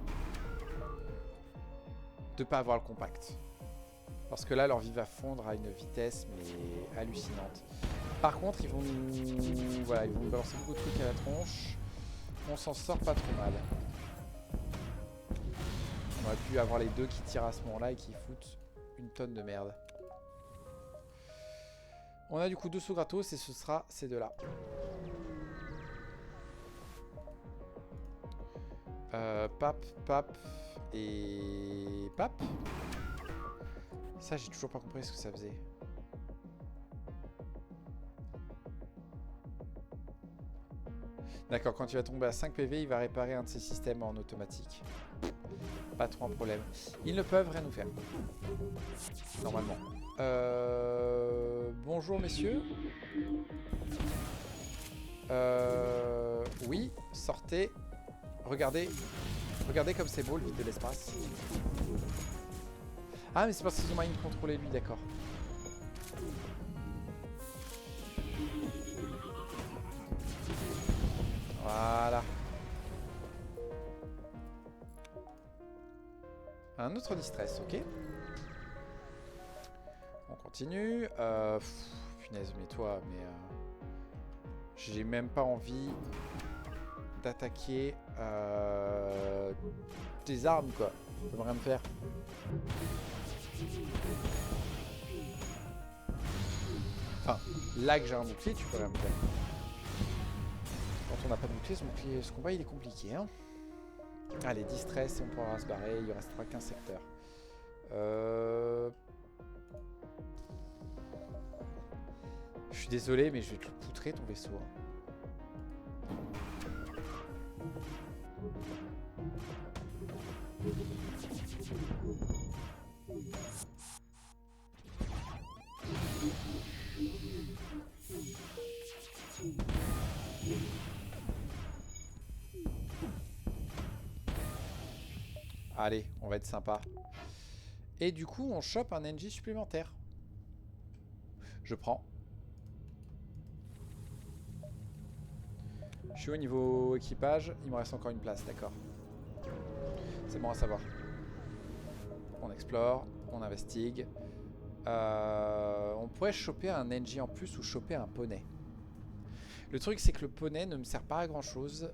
de pas avoir le compact. Parce que là leur vie va fondre à une vitesse mais hallucinante. Par contre ils vont nous balancer beaucoup de trucs à la tronche. On s'en sort pas trop mal. On aurait pu avoir les deux qui tirent à ce moment-là et qui foutent une tonne de merde. On a du coup 2 sous gratos et ce sera ces deux-là. Pap et pap. Ça, j'ai toujours pas compris ce que ça faisait. D'accord, quand il va tomber à 5 PV, il va réparer un de ses systèmes en automatique. Pas trop un problème. Ils ne peuvent rien nous faire. Normalement. Bonjour messieurs. Oui, sortez. Regardez. Regardez comme c'est beau le vide de l'espace. Ah mais c'est parce qu'ils ont moyen de contrôler lui, d'accord. Voilà. Un autre distress, ok. On continue. Punaise, mais toi, j'ai même pas envie d'attaquer tes armes quoi. Ça peut rien me faire. Enfin, là que j'ai un bouclier, tu peux rien me faire. Quand on n'a pas de bouclier, ce combat il est compliqué. Hein. Allez, distress et on pourra se barrer. Il ne restera qu'un secteur. Je suis désolé, mais je vais te le poutrer ton vaisseau. Hein. Allez, on va être sympa. Et du coup, on chope un NJ supplémentaire. Je prends. Je suis au niveau équipage. Il me reste encore une place, d'accord. C'est bon à savoir. On explore, on investigue. On pourrait choper un NJ en plus ou choper un poney. Le truc, c'est que le poney ne me sert pas à grand chose.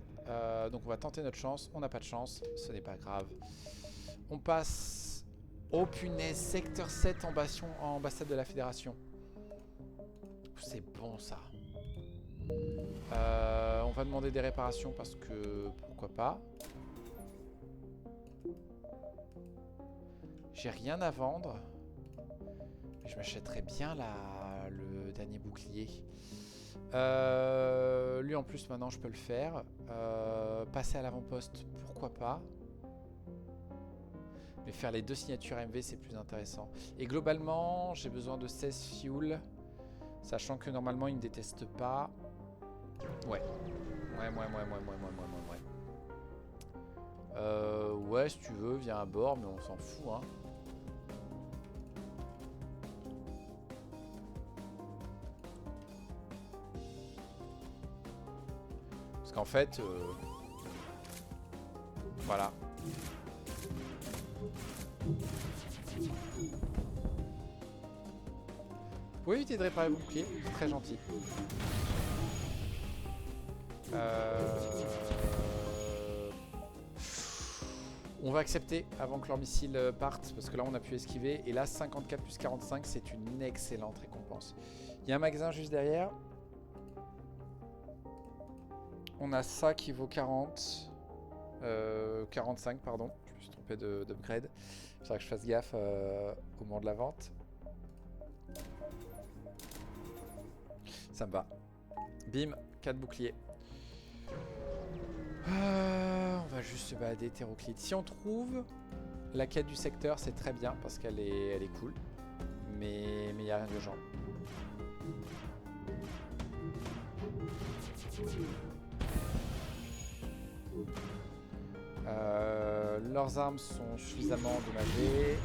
Donc on va tenter notre chance. On n'a pas de chance, ce n'est pas grave. On passe... Oh punaise, secteur 7 ambassade de la Fédération. C'est bon ça. On va demander des réparations parce que... Pourquoi pas. J'ai rien à vendre. Mais je m'achèterais bien le dernier bouclier. Lui en plus maintenant je peux le faire. Passer à l'avant-poste, pourquoi pas. Mais faire les 2 signatures MV c'est plus intéressant. Et globalement j'ai besoin de 16 fuel. Sachant que normalement il ne me déteste pas. Ouais. Ouais si tu veux viens à bord mais on s'en fout hein. Parce qu'en fait voilà. Vous pouvez éviter de réparer vos boucliers, c'est très gentil. On va accepter avant que leurs missiles partent, parce que là on a pu esquiver. Et là 54 plus 45 c'est une excellente récompense. Il y a un magasin juste derrière. On a ça qui vaut 40. 45 pardon, je me suis trompé d'upgrade. Il faudra que je fasse gaffe au moment de la vente. Ça me va. Bim, 4 boucliers. On va juste se balader hétéroclite. Si on trouve la quête du secteur, c'est très bien parce qu'elle est cool. Mais il n'y a rien d'urgent. Leurs armes sont suffisamment endommagées.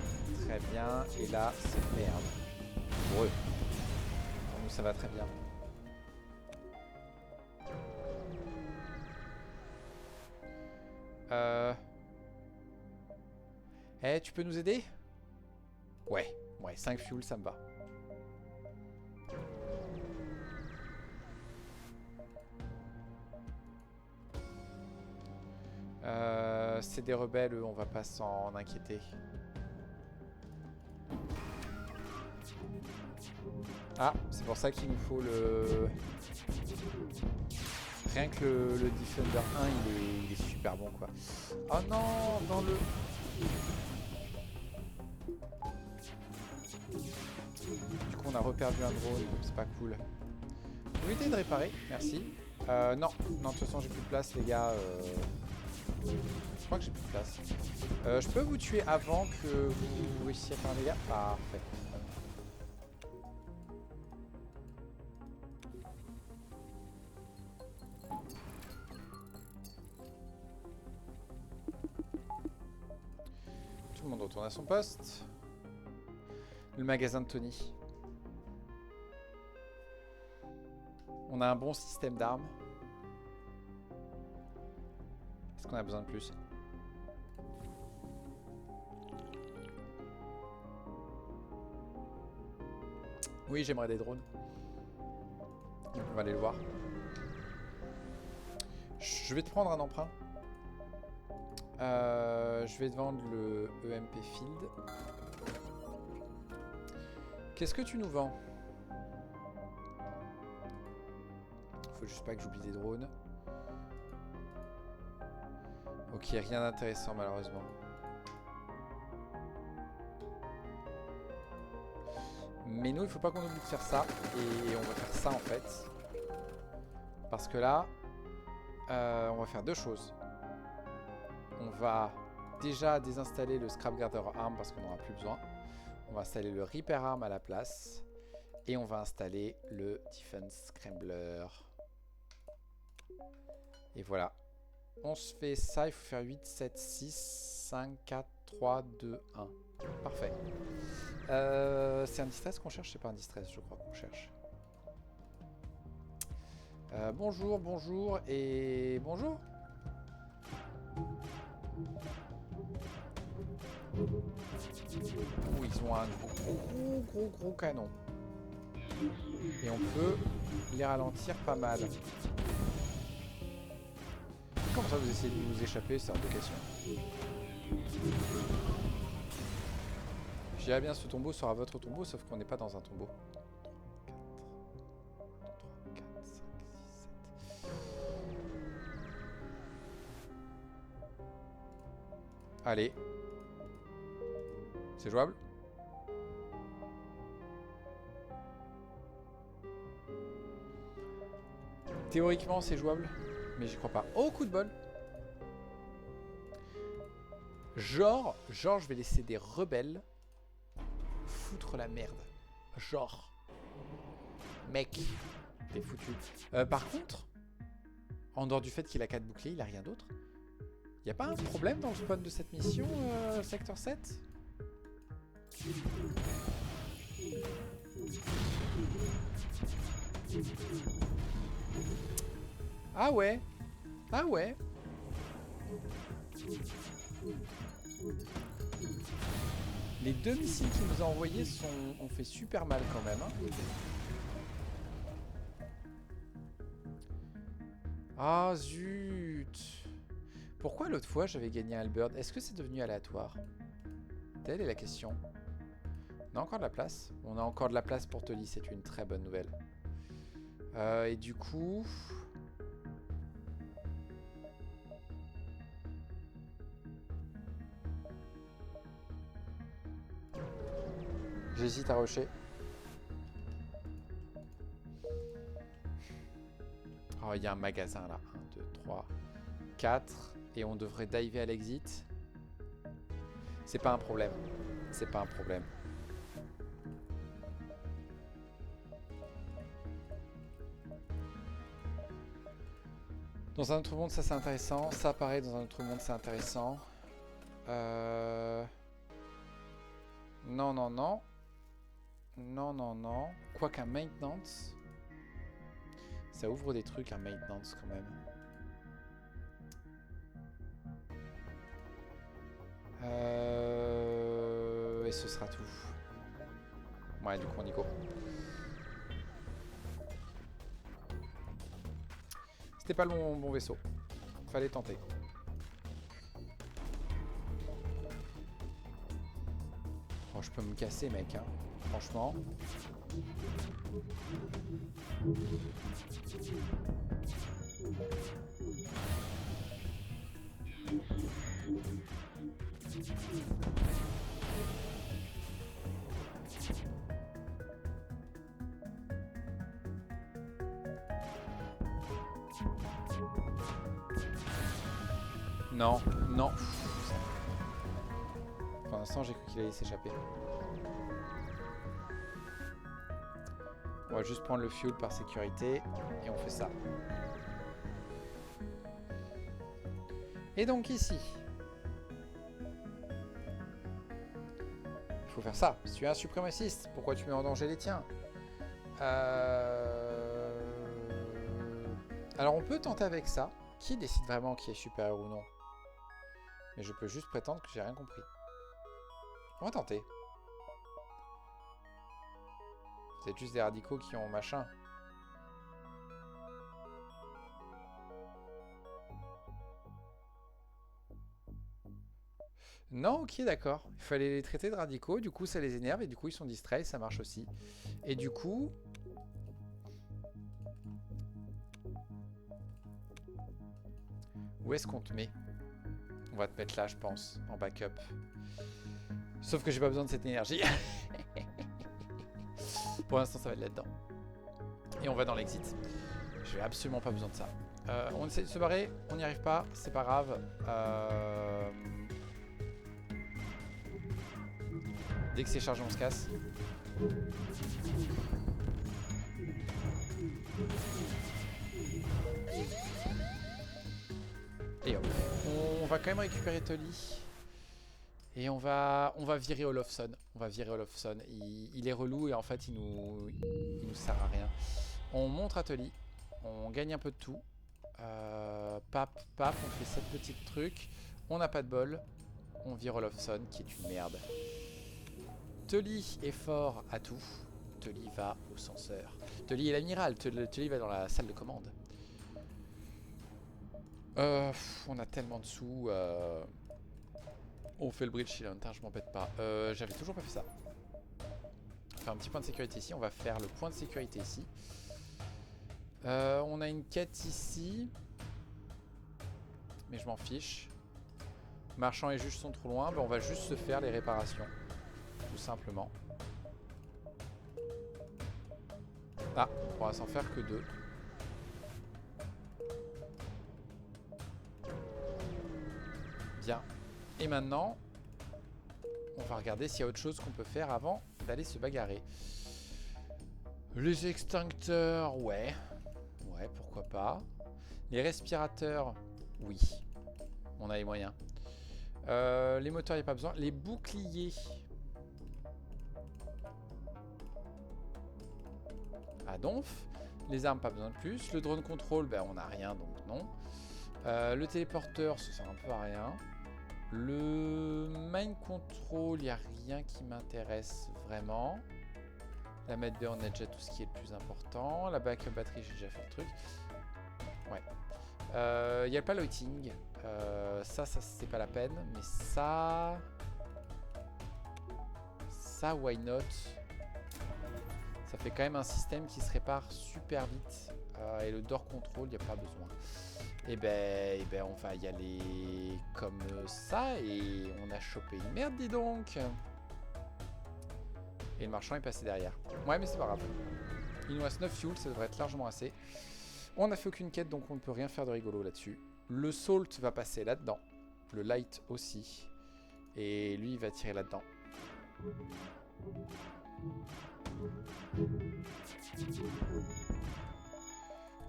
Très bien. Et là, c'est merde. Pour eux. Pour nous, ça va très bien. Eh, tu peux nous aider? Ouais, 5 fuel, ça me va. C'est des rebelles, eux, on va pas s'en inquiéter. Ah, c'est pour ça qu'il nous faut le... Rien que le Defender 1, il est super bon, quoi. Oh non, dans le... Du coup, on a reperdu un drone, c'est pas cool. Vous pouvez éviter de réparer, merci. Non, de toute façon, j'ai plus de place, les gars. Je crois que j'ai plus de place. Je peux vous tuer avant que vous réussissiez à faire un dégât? Parfait. Tout le monde retourne à son poste. Le magasin de Tony. On a un bon système d'armes. Est-ce qu'on a besoin de plus? Oui, j'aimerais des drones. Donc on va aller le voir. Je vais te prendre un emprunt. Je vais te vendre le EMP Field. Qu'est-ce que tu nous vends? Faut juste pas que j'oublie des drones. Ok, rien d'intéressant malheureusement. Mais nous, il faut pas qu'on oublie de faire ça. Et on va faire ça en fait. Parce que là, on va faire deux choses. On va déjà désinstaller le Scrap Gather Arm parce qu'on n'en aura plus besoin. On va installer le Repair Arm à la place. Et on va installer le Defense Scrambler. Et voilà. On se fait ça, il faut faire 8, 7, 6, 5, 4, 3, 2, 1. Parfait. C'est un distress qu'on cherche? C'est pas un distress, je crois qu'on cherche. Bonjour, bonjour et bonjour. Oh, ils ont un gros canon. Et on peut les ralentir pas mal. Comment ça vous essayez de vous échapper? C'est hors de question. Je dirais bien ce tombeau sera votre tombeau, sauf qu'on n'est pas dans un tombeau. 3, 4, 5, 6, 7. Allez. C'est jouable? Théoriquement c'est jouable, mais j'y crois pas. Oh, coup de bol! Genre je vais laisser des rebelles foutre la merde. Genre. Mec, t'es foutu. Par contre, en dehors du fait qu'il a 4 boucliers, il a rien d'autre. Y a pas un problème dans le spawn de cette mission, secteur 7? Ah ouais. Ah ouais. Les deux missiles qu'il nous a envoyés ont fait super mal quand même. Hein. Ah zut. Pourquoi l'autre fois j'avais gagné Albert? Est-ce que c'est devenu aléatoire? Telle est la question. On a encore de la place. On a encore de la place pour Tolly, c'est une très bonne nouvelle. Et du coup... J'hésite à rusher. Oh, il y a un magasin là. 1, 2, 3, 4. Et on devrait diver à l'exit. C'est pas un problème. C'est pas un problème. Dans un autre monde, ça c'est intéressant. Ça, pareil, dans un autre monde, c'est intéressant. Non, non, non. Non, non, non. Quoi qu'un maintenance. Ça ouvre des trucs, un maintenance, quand même. Et ce sera tout. Ouais, du coup, on y go. C'était pas le bon vaisseau. Fallait tenter. Oh, je peux me casser, mec. Hein. Franchement. Non, non. Pour l'instant, j'ai cru qu'il allait s'échapper. On va juste prendre le fuel par sécurité et on fait ça. Et donc ici, il faut faire ça. Si tu es un suprémaciste, pourquoi tu mets en danger les tiens? Alors on peut tenter avec ça. Qui décide vraiment qui est supérieur ou non? Mais je peux juste prétendre que j'ai rien compris. On va tenter. C'est juste des radicaux qui ont machin. Non, ok, d'accord. Il fallait les traiter de radicaux, du coup ça les énerve et du coup ils sont distraits, ça marche aussi. Et du coup... Où est-ce qu'on te met? On va te mettre là, je pense, en backup. Sauf que j'ai pas besoin de cette énergie. Pour l'instant, ça va être là-dedans. Et on va dans l'exit. J'ai absolument pas besoin de ça. On essaie de se barrer, on n'y arrive pas, c'est pas grave. Dès que c'est chargé, on se casse. Et hop. On va quand même récupérer Tully. Et on va virer Olofsson. On va virer Olofsson. Il est relou et en fait il nous sert à rien. On monte à Tully. On gagne un peu de tout. Pap, pap, on fait 7 petits trucs. On n'a pas de bol. On vire Olofsson qui est une merde. Tully est fort à tout. Tully va au censeur. Tully est l'amiral. Tully va dans la salle de commande. On a tellement de sous. On fait le bridge shield, je m'embête pas. J'avais toujours pas fait ça. On va faire un petit point de sécurité ici. On va faire le point de sécurité ici. On a une quête ici. Mais je m'en fiche. Marchand et juge sont trop loin. Ben, on va juste se faire les réparations. Tout simplement. Ah, on pourra s'en faire que 2. Bien. Et maintenant, on va regarder s'il y a autre chose qu'on peut faire avant d'aller se bagarrer. Les extincteurs, ouais. Ouais, pourquoi pas. Les respirateurs, oui. On a les moyens. Les moteurs, il n'y a pas besoin. Les boucliers. À donf. Les armes, pas besoin de plus. Le drone control, ben, on n'a rien, donc non. Le téléporteur, ça sert un peu à rien. Le mind control, il n'y a rien qui m'intéresse vraiment. La med bay, on a déjà tout ce qui est le plus important. La backup batterie, j'ai déjà fait le truc. Ouais. Il n'y a pas le lighting. Ça c'est pas la peine. Mais ça, why not? Ça fait quand même un système qui se répare super vite. Et le door control, il n'y a pas besoin. Et ben, on va y aller comme ça. Et on a chopé une merde, dis donc. Et le marchand est passé derrière. Ouais, mais c'est pas grave. Il nous reste 9 fuel, ça devrait être largement assez. On n'a fait aucune quête, donc on ne peut rien faire de rigolo là-dessus. Le salt va passer là-dedans. Le light aussi. Et lui, il va tirer là-dedans.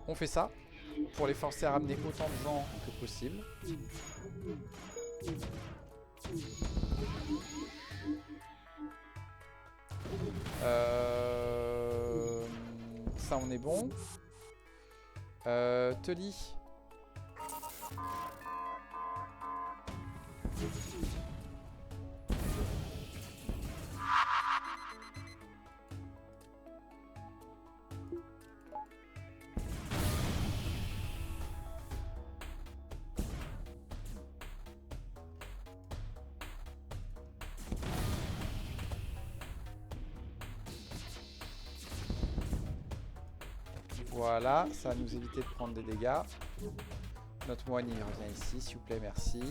On fait ça pour les forcer à ramener autant de gens que possible. Ça, on est bon. Tully. Voilà, ça va nous éviter de prendre des dégâts. Notre moine il revient ici, s'il vous plaît, merci.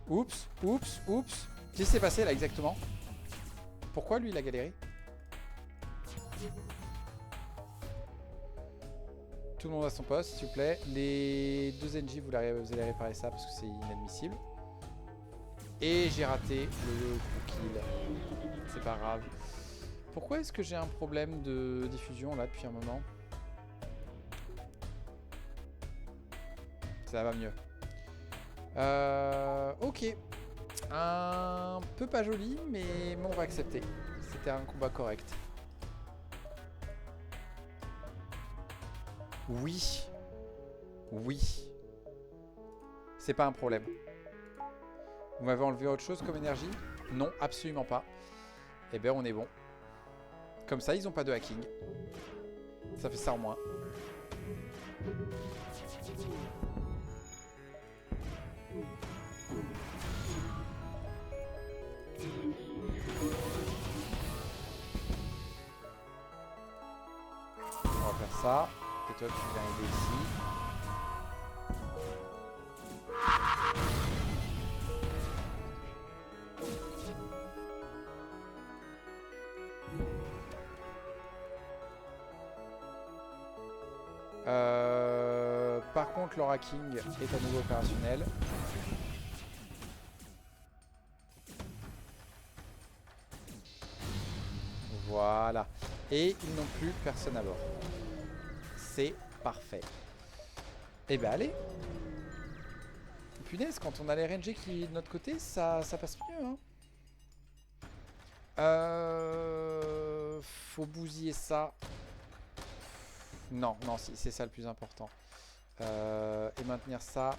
Oups, oups, oups. Qu'est-ce qui s'est passé là exactement? Pourquoi lui il a galéré? Tout le monde à son poste, s'il vous plaît. Les 2 NG, vous allez réparer ça parce que c'est inadmissible. Et j'ai raté le coup kill. C'est pas grave. Pourquoi est-ce que j'ai un problème de diffusion là depuis un moment? Ça va mieux. Ok. Un peu pas joli, mais on va accepter. C'était un combat correct. Oui. Oui. C'est pas un problème. Vous m'avez enlevé autre chose comme énergie? Non, absolument pas. Eh ben on est bon. Comme ça, ils ont pas de hacking. Ça fait ça en moins. On va faire ça. Et toi, tu viens aider ici. Par contre, Laura King est à nouveau opérationnel. Voilà. Et ils n'ont plus personne à bord. C'est parfait. Et ben allez. Punaise, quand on a les RNG qui est de notre côté, ça passe mieux. Hein. Faut bousiller ça. Non, non, si, c'est ça le plus important. Et maintenir ça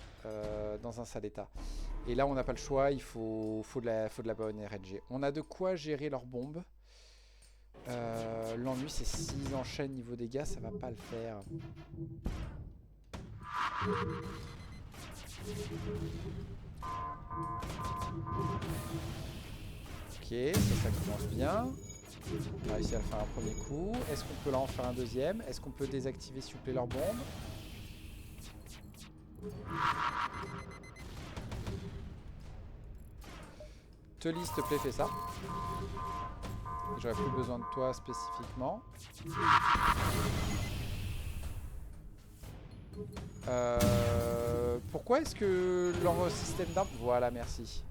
dans un sale état. Et là, on n'a pas le choix, il faut de la bonne RNG. On a de quoi gérer leurs bombes. L'ennui, c'est s'ils enchaînent niveau dégâts, ça va pas le faire. Ok, ça commence bien. On a réussi à le faire un premier coup. Est-ce qu'on peut là en faire un deuxième? Est-ce qu'on peut désactiver s'il vous plaît leurs bombes? Telis, s'il te plaît, fais ça. J'aurais plus besoin de toi spécifiquement. Pourquoi est-ce que leur système d'armes... Voilà, merci.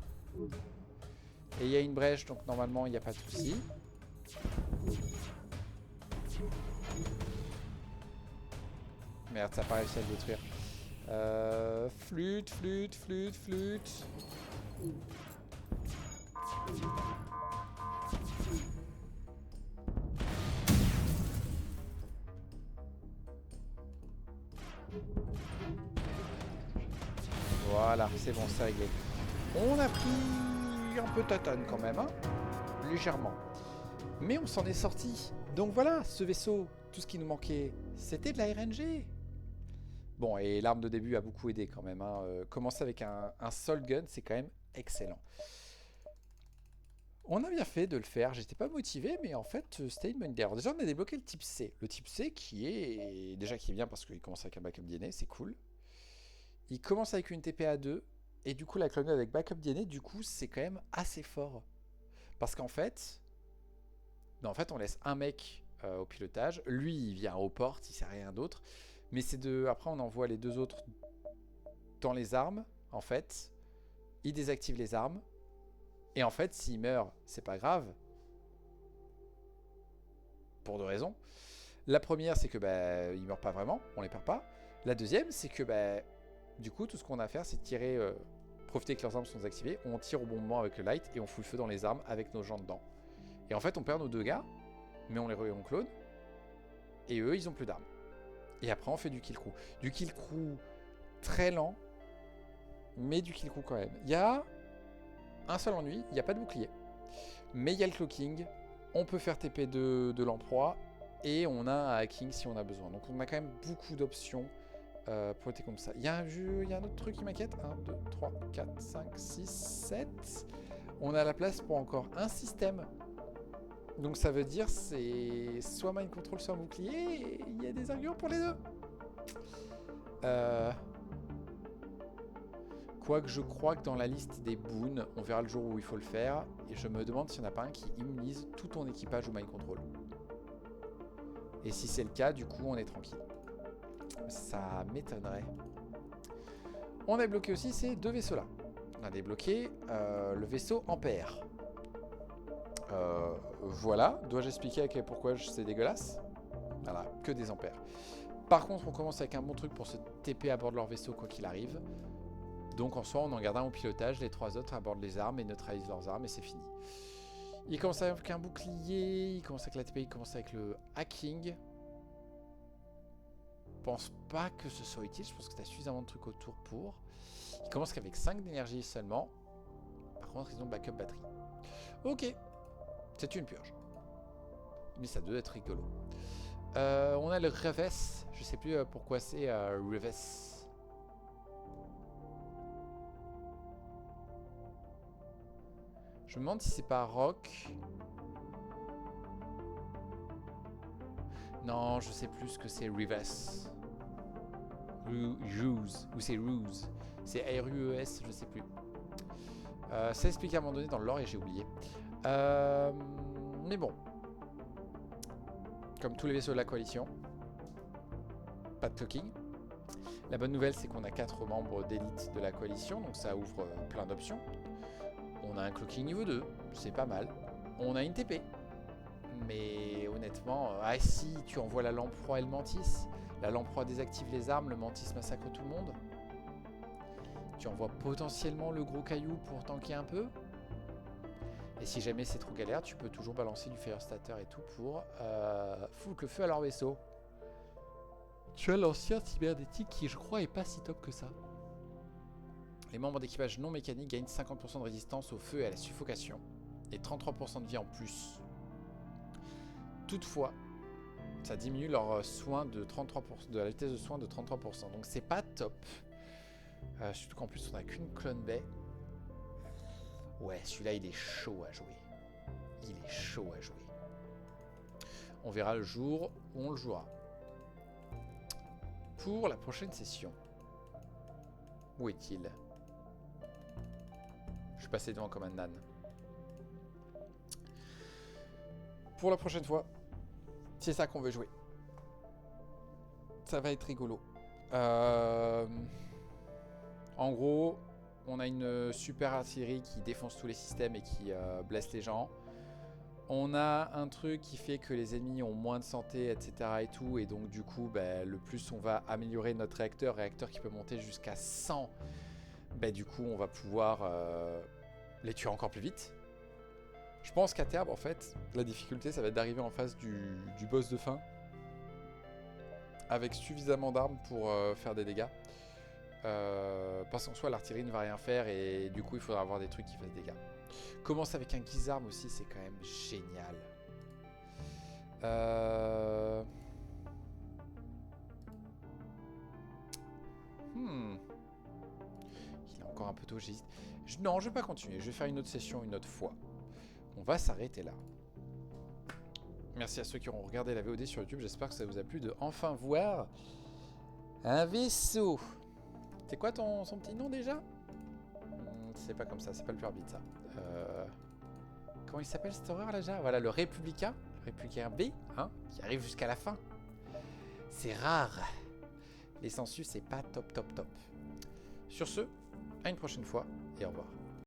Et il y a une brèche, donc normalement, il n'y a pas de souci. Merde, ça n'a pas réussi à le détruire. Flûte, flûte, flûte, flûte. Voilà, c'est bon, c'est réglé. On a pris un peu tatane quand même, hein, légèrement. Mais on s'en est sorti. Donc voilà, ce vaisseau, tout ce qui nous manquait, c'était de la RNG. Bon, et l'arme de début a beaucoup aidé quand même. Hein. Commencer avec un Soul Gun, c'est quand même excellent. On a bien fait de le faire. J'étais pas motivé, mais en fait, c'était une bonne idée. Alors déjà, on a débloqué le type C. Le type C qui est bien parce qu'il commence avec un backup DNA, c'est cool. Il commence avec une TPA 2. Et du coup, la clone avec backup DNA, du coup, c'est quand même assez fort. Parce qu'en fait, on laisse un mec au pilotage. Lui, il vient aux portes, il sert à rien d'autre. Mais c'est de... Après, on envoie les deux autres dans les armes, en fait. Il désactive les armes. Et en fait, s'il meurt, c'est pas grave. Pour deux raisons. La première, c'est que il meurt pas vraiment, on les perd pas. La deuxième, c'est que du coup, tout ce qu'on a à faire, c'est tirer, profiter que leurs armes sont désactivées. On tire au bon moment avec le light et on fout le feu dans les armes avec nos gens dedans. Et en fait, on perd nos deux gars, mais on clone. Et eux, ils ont plus d'armes. Et après, on fait du kill crew. Du kill crew très lent, mais du kill crew quand même. Il y a un seul ennui, il n'y a pas de bouclier. Mais il y a le cloaking, on peut faire TP de l'emploi, et on a un hacking si on a besoin. Donc on a quand même beaucoup d'options pour être comme ça. Il y a un autre truc qui m'inquiète. 1, 2, 3, 4, 5, 6, 7. On a la place pour encore un système. Donc ça veut dire c'est soit mind control, soit bouclier, et il y a des arguments pour les deux. Quoique je crois que dans la liste des boons, on verra le jour où il faut le faire. Et je me demande s'il n'y en a pas un qui immunise tout ton équipage au mind control. Et si c'est le cas, du coup, on est tranquille. Ça m'étonnerait. On a débloqué aussi ces deux vaisseaux-là. On a débloqué le vaisseau Ampère. Voilà. Dois-je expliquer pourquoi c'est dégueulasse? Voilà, que des ampères. Par contre, on commence avec un bon truc pour se TP à bord de leur vaisseau, quoi qu'il arrive. Donc en soi, on en garde un au pilotage, les trois autres abordent les armes et neutralisent leurs armes et c'est fini. Il commence avec un bouclier, il commence avec la TP, il commence avec le hacking. Je pense pas que ce soit utile, je pense que tu as suffisamment de trucs autour pour. Il commence qu'avec 5 d'énergie seulement. Par contre, ils ont backup batterie. Ok, c'est une purge. Mais ça doit être rigolo. On a le Reves. Je sais plus pourquoi c'est Reves. Je me demande si c'est pas Rock. Non, je sais plus ce que c'est Reves. Ruse. Ou c'est Ruse. C'est R-U-E-S, je sais plus. Ça explique à un moment donné dans le lore et j'ai oublié. Mais bon. Comme tous les vaisseaux de la coalition. Pas de clocking. La bonne nouvelle, c'est qu'on a 4 membres d'élite de la coalition, donc ça ouvre plein d'options. On a un clocking niveau 2, c'est pas mal. On a une TP. Mais honnêtement, ah si, tu envoies la lamproie et le mantis. La lamproie désactive les armes, le mantis massacre tout le monde. Tu envoies potentiellement le gros caillou pour tanker un peu. Et si jamais c'est trop galère, tu peux toujours balancer du fire starter et tout pour foutre le feu à leur vaisseau. Tu as l'ancien cybernétique qui, je crois, est pas si top que ça. Les membres d'équipage non mécaniques gagnent 50% de résistance au feu et à la suffocation. Et 33% de vie en plus. Toutefois, ça diminue leur soin de 33%, de la vitesse de soin de 33%. Donc c'est pas top. Surtout qu'en plus on n'a qu'une clone baie. Ouais, celui-là il est chaud à jouer. Il est chaud à jouer. On verra le jour où on le jouera. Pour la prochaine session. Où est-il? Je suis passé devant comme un âne. Pour la prochaine fois, c'est ça qu'on veut jouer. Ça va être rigolo. En gros, on a une super artillerie qui défonce tous les systèmes et qui blesse les gens. On a un truc qui fait que les ennemis ont moins de santé, etc. et tout. Et donc du coup, bah, le plus on va améliorer notre réacteur qui peut monter jusqu'à 100, bah, du coup on va pouvoir les tuer encore plus vite. Je pense qu'à terme, en fait, la difficulté, ça va être d'arriver en face du boss de fin avec suffisamment d'armes pour faire des dégâts. Parce qu'en soi, l'artillerie ne va rien faire et du coup, il faudra avoir des trucs qui fassent des dégâts. Commencer avec un guisarme aussi, c'est quand même génial. Il est encore un peu tôt, j'hésite. Non, je vais pas continuer. Je vais faire une autre session une autre fois. On va s'arrêter là. Merci à ceux qui auront regardé la VOD sur YouTube. J'espère que ça vous a plu de enfin voir un vaisseau. C'est quoi son petit nom déjà? C'est pas comme ça, c'est pas le plus rapide ça. Comment il s'appelle cette horreur là déjà? Voilà, le Républicain. Républicain B, hein, qui arrive jusqu'à la fin. C'est rare. Les sensus, c'est pas top top top. Sur ce, à une prochaine fois et au revoir.